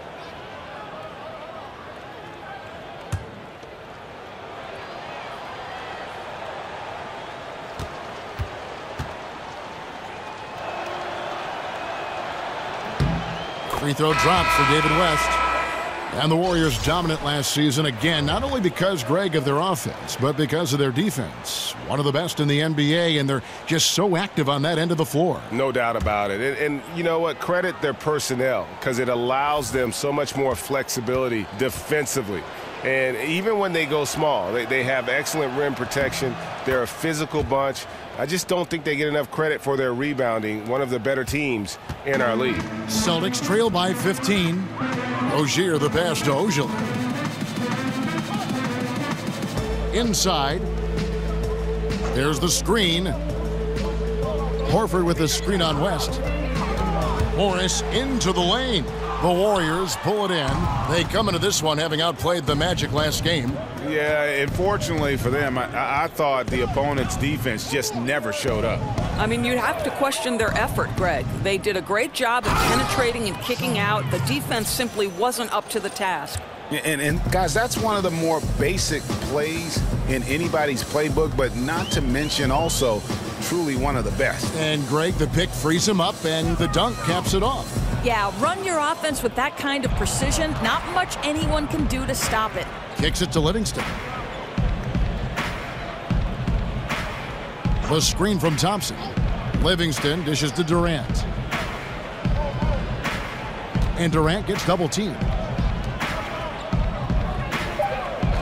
Free throw dropped for David West. And the Warriors dominant last season again, not only because, Greg, of their offense, but because of their defense. One of the best in the NBA, and they're just so active on that end of the floor. No doubt about it. And you know what? Credit their personnel, because it allows them so much more flexibility defensively. And even when they go small, they have excellent rim protection. They're a physical bunch. I just don't think they get enough credit for their rebounding, one of the better teams in our league. Celtics trail by 15. Rozier the pass to Ojale. Inside. There's the screen. Horford with the screen on West. Morris into the lane. The Warriors pull it in. They come into this one having outplayed the Magic last game. Yeah, unfortunately for them, I thought the opponent's defense just never showed up. I mean, you'd have to question their effort, Greg. They did a great job of penetrating and kicking out. The defense simply wasn't up to the task. And guys, that's one of the more basic plays in anybody's playbook, but not to mention also truly one of the best. And Greg, the pick frees him up, and the dunk caps it off. Yeah, run your offense with that kind of precision. Not much anyone can do to stop it. Kicks it to Livingston. The screen from Thompson. Livingston dishes to Durant. And Durant gets double-teamed.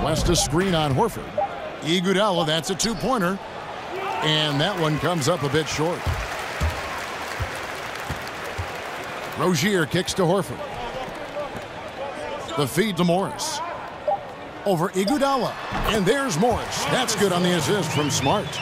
West a screen on Horford. Iguodala, that's a two-pointer. And that one comes up a bit short. Rozier kicks to Horford. The feed to Morris. Over Iguodala. And there's Morris. That's good on the assist from Smart.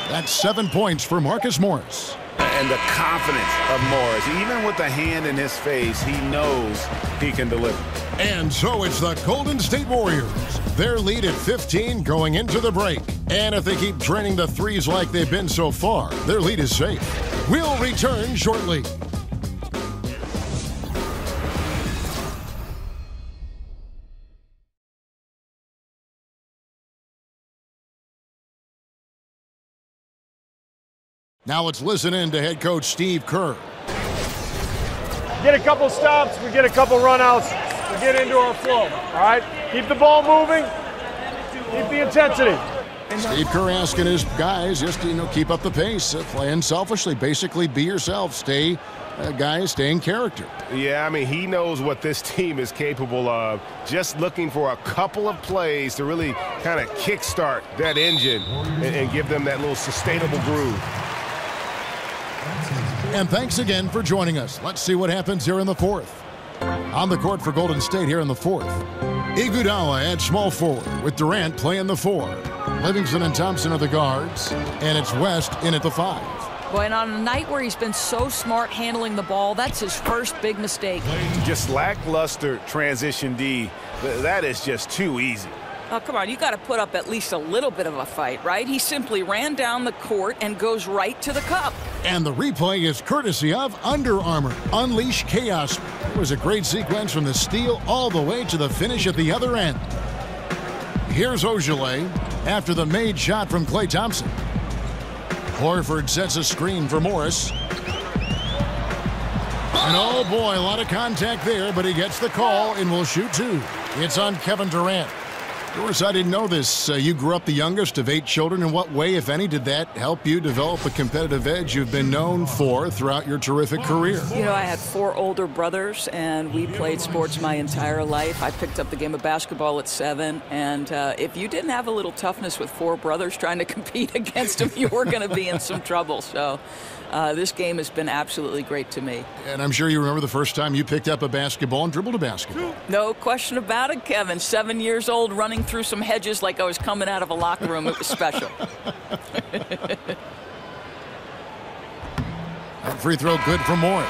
That's 7 points for Marcus Morris. And the confidence of Morris. Even with the hand in his face, he knows he can deliver. And so it's the Golden State Warriors. Their lead at 15 going into the break. And if they keep draining the threes like they've been so far, their lead is safe. We'll return shortly. Now let's listen in to head coach Steve Kerr. Get a couple stops, we get a couple runouts, we get into our flow, all right? Keep the ball moving, keep the intensity. Steve Kerr asking his guys just to, keep up the pace, play unselfishly, basically be yourself, stay in character. Yeah, I mean, he knows what this team is capable of. Just looking for a couple of plays to really kind of kickstart that engine and give them that little sustainable groove. And thanks again for joining us. Let's see what happens here in the fourth. On the court for Golden State here in the fourth. Iguodala at small forward with Durant playing the 4. Livingston and Thompson are the guards. And it's West in at the 5. Boy, and on a night where he's been so smart handling the ball, that's his first big mistake. Just lackluster transition D. That is just too easy. Oh, come on, you got to put up at least a little bit of a fight, right? He simply ran down the court and goes right to the cup. And the replay is courtesy of Under Armour. Unleash chaos. It was a great sequence from the steal all the way to the finish at the other end. Here's Ojale after the made shot from Klay Thompson. Horford sets a screen for Morris. And oh boy, a lot of contact there, but he gets the call and will shoot 2. It's on Kevin Durant. Doris, I didn't know this. You grew up the youngest of 8 children. In what way, if any, did that help you develop the competitive edge you've been known for throughout your terrific career? You know, I had 4 older brothers, and we played sports my entire life. I picked up the game of basketball at 7, and if you didn't have a little toughness with 4 brothers trying to compete against them, you were going to be in some trouble. So this game has been absolutely great to me. And I'm sure you remember the first time you picked up a basketball and dribbled a basketball. No question about it, Kevin. 7 years old, running through some hedges like I was coming out of a locker room. It was special. That free throw good for Morris.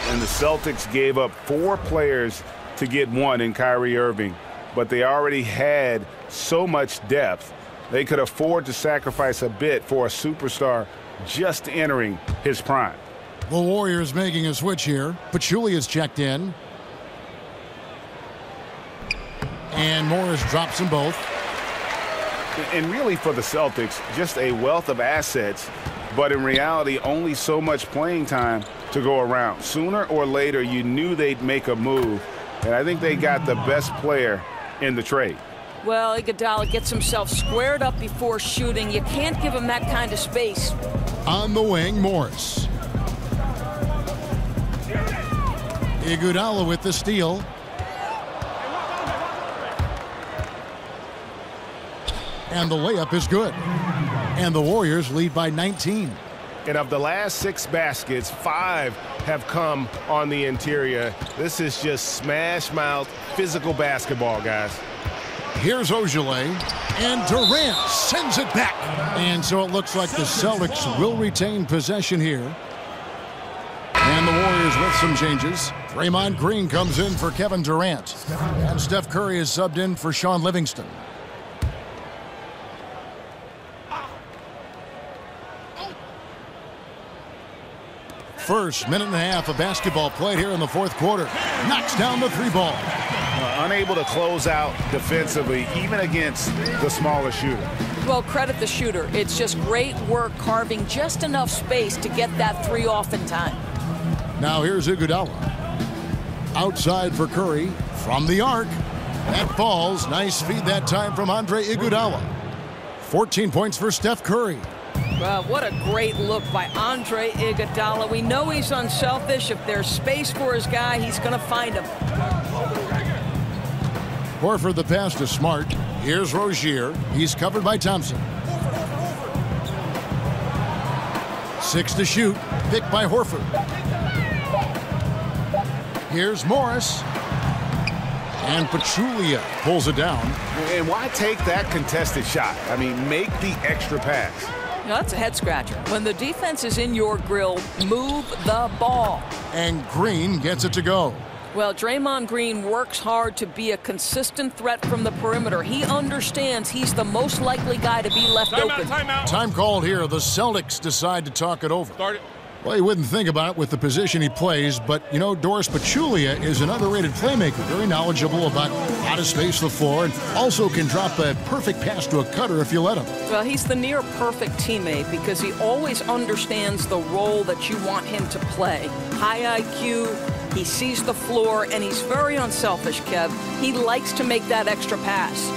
And the Celtics gave up 4 players to get 1 in Kyrie Irving, but they already had so much depth. They could afford to sacrifice a bit for a superstar just entering his prime. The Warriors making a switch here. Pachulia's checked in. And Morris drops them both. And really for the Celtics, just a wealth of assets, but in reality, only so much playing time to go around. Sooner or later, you knew they'd make a move, and I think they got the best player in the trade. Well, Iguodala gets himself squared up before shooting. You can't give him that kind of space. On the wing, Morris. Iguodala with the steal. And the layup is good. And the Warriors lead by 19. And of the last 6 baskets, 5 have come on the interior. This is just smash-mouth physical basketball, guys. Here's Ojale, and Durant sends it back. And so it looks like the Celtics will retain possession here. And the Warriors with some changes. Draymond Green comes in for Kevin Durant. And Steph Curry is subbed in for Sean Livingston. First minute and a half of basketball played here in the fourth quarter. Knocks down the 3 ball. Unable to close out defensively, even against the smaller shooter. Well, credit the shooter. It's just great work carving just enough space to get that 3 off in time. Now here's Iguodala. Outside for Curry from the arc. That falls. Nice feed that time from Andre Iguodala. 14 points for Steph Curry. Well, what a great look by Andre Iguodala. We know he's unselfish. If there's space for his guy, he's going to find him. Horford the pass to Smart. Here's Rozier. He's covered by Thompson. 6 to shoot. Picked by Horford. Here's Morris. And Pachulia pulls it down. And why take that contested shot? I mean, make the extra pass. You know, that's a head scratcher. When the defense is in your grill, move the ball. And Green gets it to go. Well, Draymond Green works hard to be a consistent threat from the perimeter. He understands he's the most likely guy to be left open. Time called here. The Celtics decide to talk it over. Start it. Well, you wouldn't think about it with the position he plays, but, you know, Doris Pachulia is an underrated playmaker, very knowledgeable about how to space the floor, and also can drop a perfect pass to a cutter if you let him. Well, he's the near-perfect teammate because he always understands the role that you want him to play. High IQ, he sees the floor, and he's very unselfish, Kev. He likes to make that extra pass.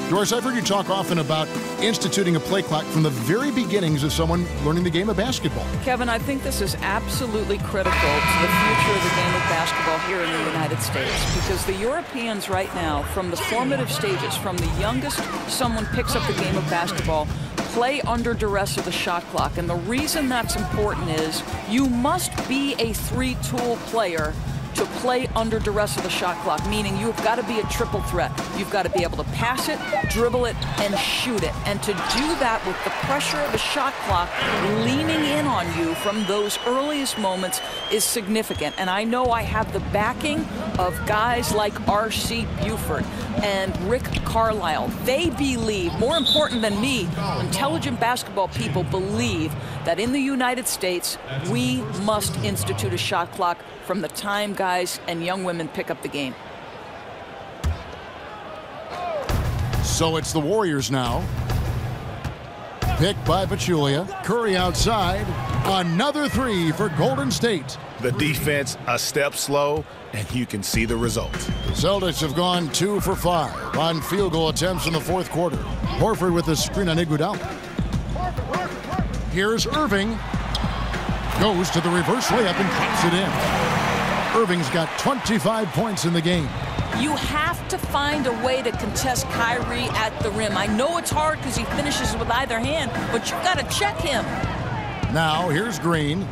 Doris, I've heard you talk often about instituting a play clock from the very beginnings of someone learning the game of basketball. Kevin, I think this is absolutely critical to the future of the game of basketball here in the United States, because the Europeans right now, from the formative stages, from the youngest someone picks up the game of basketball, play under duress of the shot clock. And the reason that's important is you must be a three-tool player to play under duress of the shot clock, meaning you've got to be a triple threat. You've got to be able to pass it, dribble it, and shoot it. And to do that with the pressure of the shot clock leaning in on you from those earliest moments is significant. And I know I have the backing of guys like R.C. Buford and Rick Carlisle. They believe, more important than me, intelligent basketball people believe that in the United States, we must institute a shot clock from the time guys and young women pick up the game. So it's the Warriors now. Picked by Pachulia. Curry outside. Another three for Golden State. The defense a step slow, and you can see the result. The Celtics have gone 2 for 5 on field goal attempts in the fourth quarter. Horford with a screen on Iguodala. Here's Irving. Goes to the reverse layup and drops it in. Irving's got 25 points in the game. You have to find a way to contest Kyrie at the rim. I know it's hard because he finishes with either hand, but you've got to check him. Now here's Green.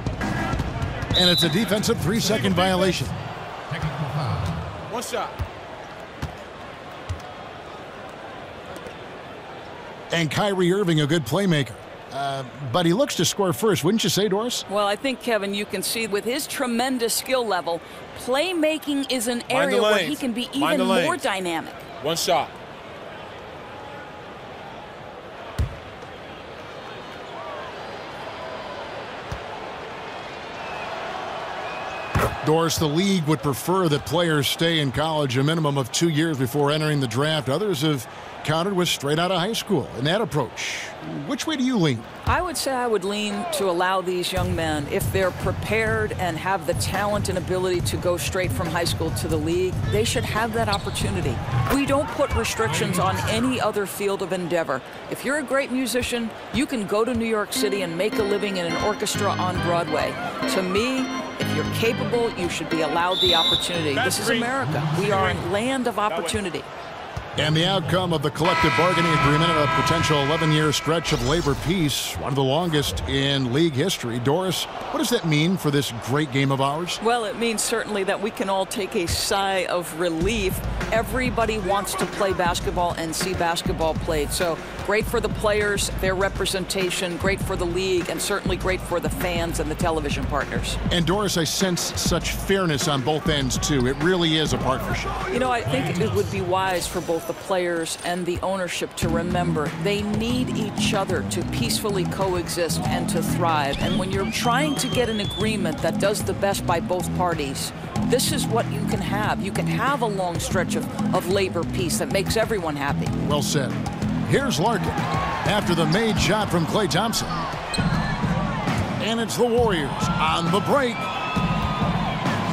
And it's a defensive 3-second violation. One shot. And Kyrie Irving, a good playmaker. But he looks to score first, wouldn't you say, Doris? Well, I think, Kevin, you can see with his tremendous skill level, playmaking is an area where he can be even more dynamic. One shot. Doris, the league would prefer that players stay in college a minimum of 2 years before entering the draft. Others have countered with straight out of high school in that approach. Which way do you lean? I would say I would lean to allow these young men, if they're prepared and have the talent and ability to go straight from high school to the league, they should have that opportunity. We don't put restrictions on any other field of endeavor. If you're a great musician, you can go to New York City and make a living in an orchestra on Broadway. To me, if you're capable, you should be allowed the opportunity. This is America. We are a land of opportunity. And the outcome of the collective bargaining agreement and a potential 11-year stretch of labor peace, one of the longest in league history. Doris, what does that mean for this great game of ours? Well, it means certainly that we can all take a sigh of relief. Everybody wants to play basketball and see basketball played. So great for the players, their representation, great for the league, and certainly great for the fans and the television partners. And Doris, I sense such fairness on both ends, too. It really is a partnership. You know, I think it would be wise for both the players and the ownership to remember they need each other to peacefully coexist and to thrive. And when you're trying to get an agreement that does the best by both parties, this is what you can have. You can have a long stretch of labor peace that makes everyone happy. Well said. Here's Larkin after the made shot from Klay Thompson. And it's the Warriors on the break.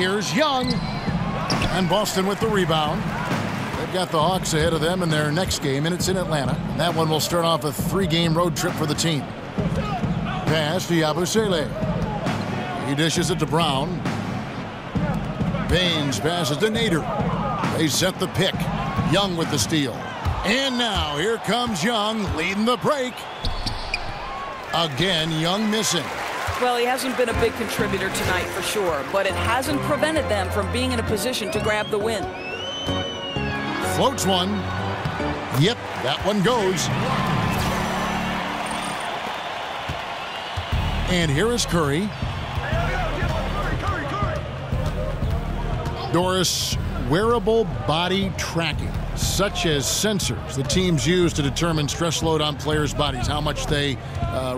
Here's Young. And Boston with the rebound. got the Hawks ahead of them in their next game, and it's in Atlanta. That one will start off a 3-game road trip for the team. Pass to Yabusele. He dishes it to Brown. Baines passes to Nader. They set the pick. Young with the steal. And now here comes Young leading the break. Again, Young missing. Well, he hasn't been a big contributor tonight for sure, but it hasn't prevented them from being in a position to grab the win. Floats one. Yep, that one goes. And here is Curry. Doris, wearable body tracking, such as sensors the teams use to determine stress load on players' bodies, how much they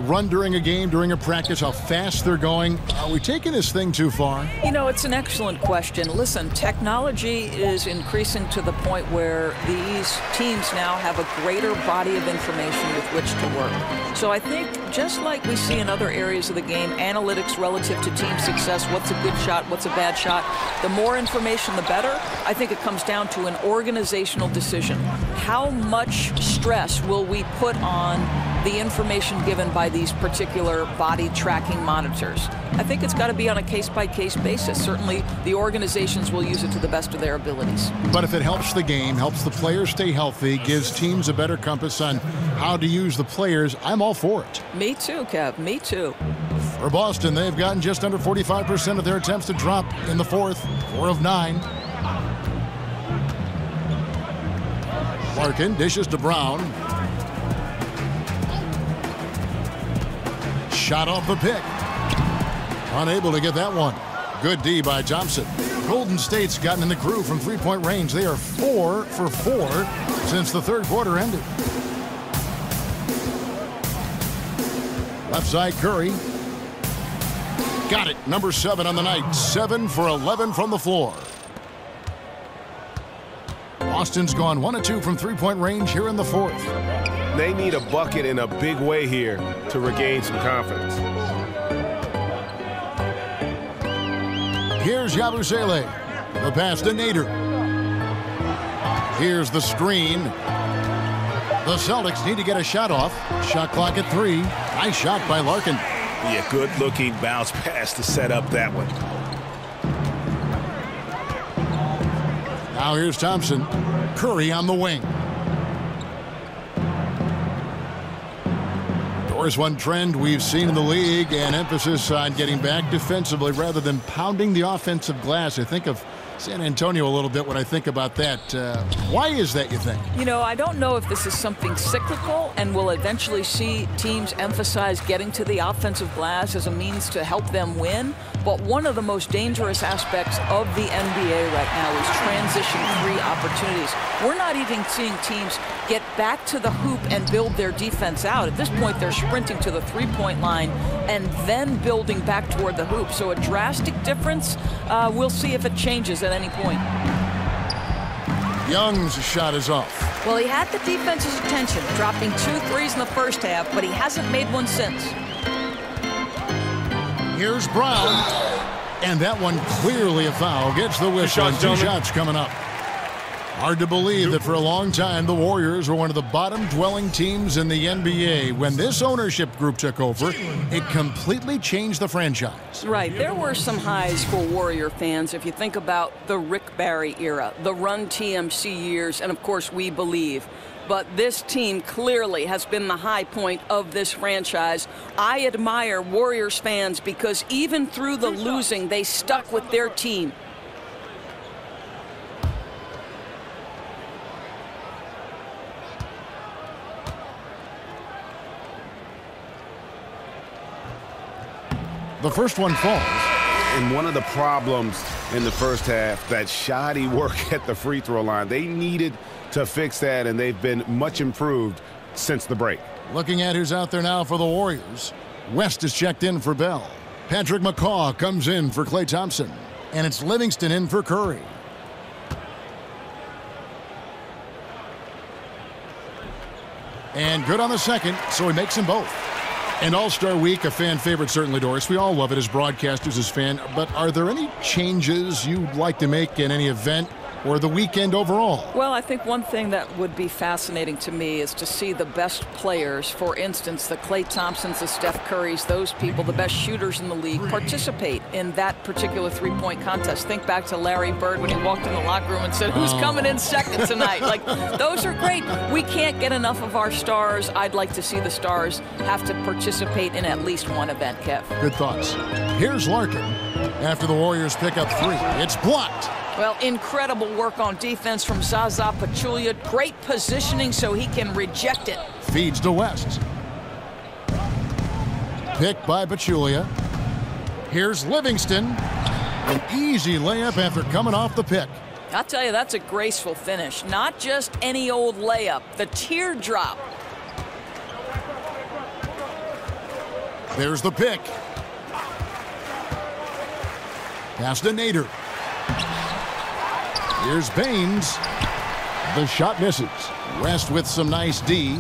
run during a game, during a practice, how fast they're going. Are we taking this thing too far? You know, it's an excellent question. Listen, technology is increasing to the point where these teams now have a greater body of information with which to work. So I think just like we see in other areas of the game, analytics relative to team success, what's a good shot, what's a bad shot, the more information, the better. I think it comes down to an organizational decision. How much stress will we put on the information given by these particular body tracking monitors? I think it's got to be on a case-by-case basis. Certainly, the organizations will use it to the best of their abilities. But if it helps the game, helps the players stay healthy, gives teams a better compass on how to use the players, I'm all for it. Me too, Kev. Me too. For Boston, they've gotten just under 45% of their attempts to drop in the fourth, 4 of 9. Larkin dishes to Brown. Shot off the pick. Unable to get that one. Good D by Thompson. Golden State's gotten in the groove from three-point range. They are 4 for 4 since the third quarter ended. Left side, Curry. Got it. Number 7 on the night. 7 for 11 from the floor. Boston's gone 1 of 2 from three-point range here in the fourth. They need a bucket in a big way here to regain some confidence. Here's Yabusele. The pass to Nader. Here's the screen. The Celtics need to get a shot off. Shot clock at 3. Nice shot by Larkin. Yeah, good-looking bounce pass to set up that one. Now here's Thompson. Curry on the wing. Doris, one trend we've seen in the league, and emphasis on getting back defensively rather than pounding the offensive glass. I think of San Antonio a little bit when I think about that. Why is that, you think? You know, I don't know if this is something cyclical and we'll eventually see teams emphasize getting to the offensive glass as a means to help them win. But one of the most dangerous aspects of the NBA right now is transition 3 opportunities. We're not even seeing teams get back to the hoop and build their defense out. At this point, they're sprinting to the three-point line and then building back toward the hoop. So a drastic difference. We'll see if it changes at any point. Young's shot is off. Well, he had the defense's attention, dropping 2 threes in the first half, but he hasn't made one since. Here's Brown. And that one clearly a foul. Gets the whistle, and 2 shots coming up. Hard to believe that for a long time the Warriors were one of the bottom-dwelling teams in the NBA. When this ownership group took over, it completely changed the franchise. Right. There were some highs for Warrior fans if you think about the Rick Barry era, the Run TMC years, and of course We Believe. But this team clearly has been the high point of this franchise. I admire Warriors fans because even through the losing, they stuck with their team. The first one falls. And one of the problems in the first half, that shoddy work at the free throw line. They needed to fix that, and they've been much improved since the break. Looking at who's out there now for the Warriors. West is checked in for Bell. Patrick McCaw comes in for Klay Thompson. And it's Livingston in for Curry. And good on the second, so he makes them both. And All-Star Week, a fan favorite certainly, Doris. We all love it as broadcasters, as fans. But are there any changes you'd like to make in any event or the weekend overall? Well, I think one thing that would be fascinating to me is to see the best players, for instance, the Klay Thompsons, the Steph Currys, those people, the best shooters in the league, participate in that particular three-point contest. Think back to Larry Bird when he walked in the locker room and said, who's coming in second tonight? Like, those are great. We can't get enough of our stars. I'd like to see the stars have to participate in at least one event, Kev. Good thoughts. Here's Larkin. After the Warriors pick up 3, it's blocked. Well, incredible work on defense from Zaza Pachulia. Great positioning so he can reject it. Feeds to West. Picked by Pachulia. Here's Livingston. An easy layup after coming off the pick. I'll tell you, that's a graceful finish. Not just any old layup. The teardrop. There's the pick. Pass to Nader. Here's Baines. The shot misses. West with some nice D.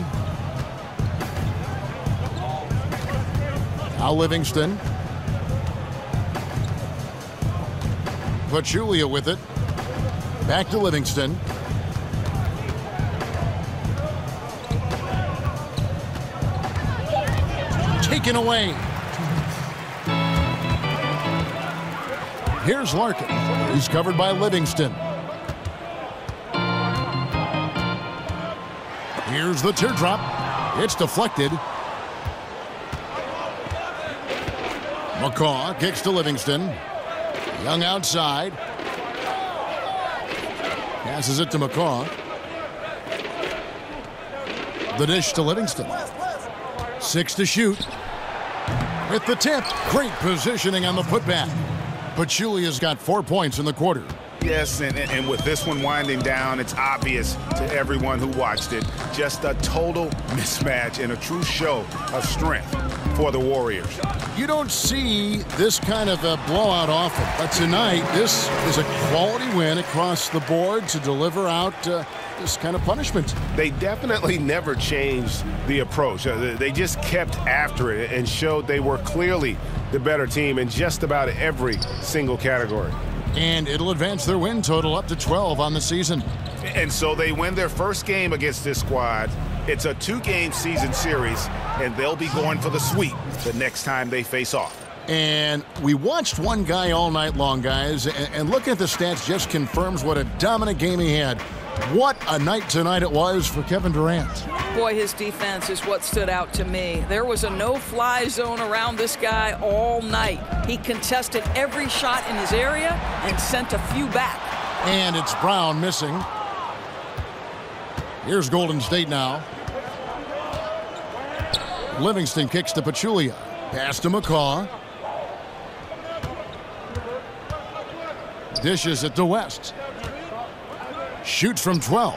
Now Livingston. Pachulia with it. Back to Livingston. Taken away. Here's Larkin. He's covered by Livingston. Here's the teardrop. It's deflected. McCaw kicks to Livingston. Young outside. Passes it to McCaw. The dish to Livingston. 6 to shoot. With the tip. Great positioning on the putback. Pachulia's got 4 points in the quarter. Yes, and with this one winding down, it's obvious to everyone who watched it. Just a total mismatch and a true show of strength for the Warriors. You don't see this kind of a blowout often, but tonight this is a quality win across the board to deliver out this kind of punishment. They definitely never changed the approach. They just kept after it and showed they were clearly the better team in just about every single category. And it'll advance their win total up to 12 on the season. And so they win their first game against this squad. It's a 2-game season series, and they'll be going for the sweep the next time they face off. And we watched one guy all night long, guys, and looking at the stats just confirms what a dominant game he had. What a night tonight it was for Kevin Durant. Boy, his defense is what stood out to me. There was a no-fly zone around this guy all night. He contested every shot in his area and sent a few back. And it's Brown missing. Here's Golden State now. Livingston kicks to Pachulia. Pass to McCaw. Dishes it to West. Shoots from 12,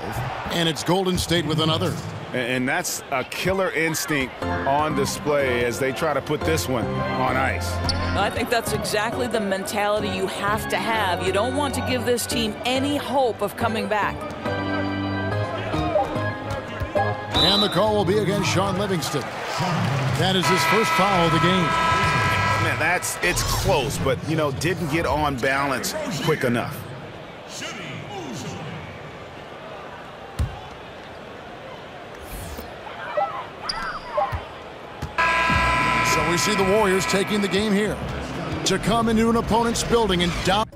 and it's Golden State with another. And that's a killer instinct on display as they try to put this one on ice. I think that's exactly the mentality you have to have. You don't want to give this team any hope of coming back. And the call will be against Sean Livingston. That is his first foul of the game. Man, it's close, but, you know, didn't get on balance quick enough. So we see the Warriors taking the game here to come into an opponent's building and down.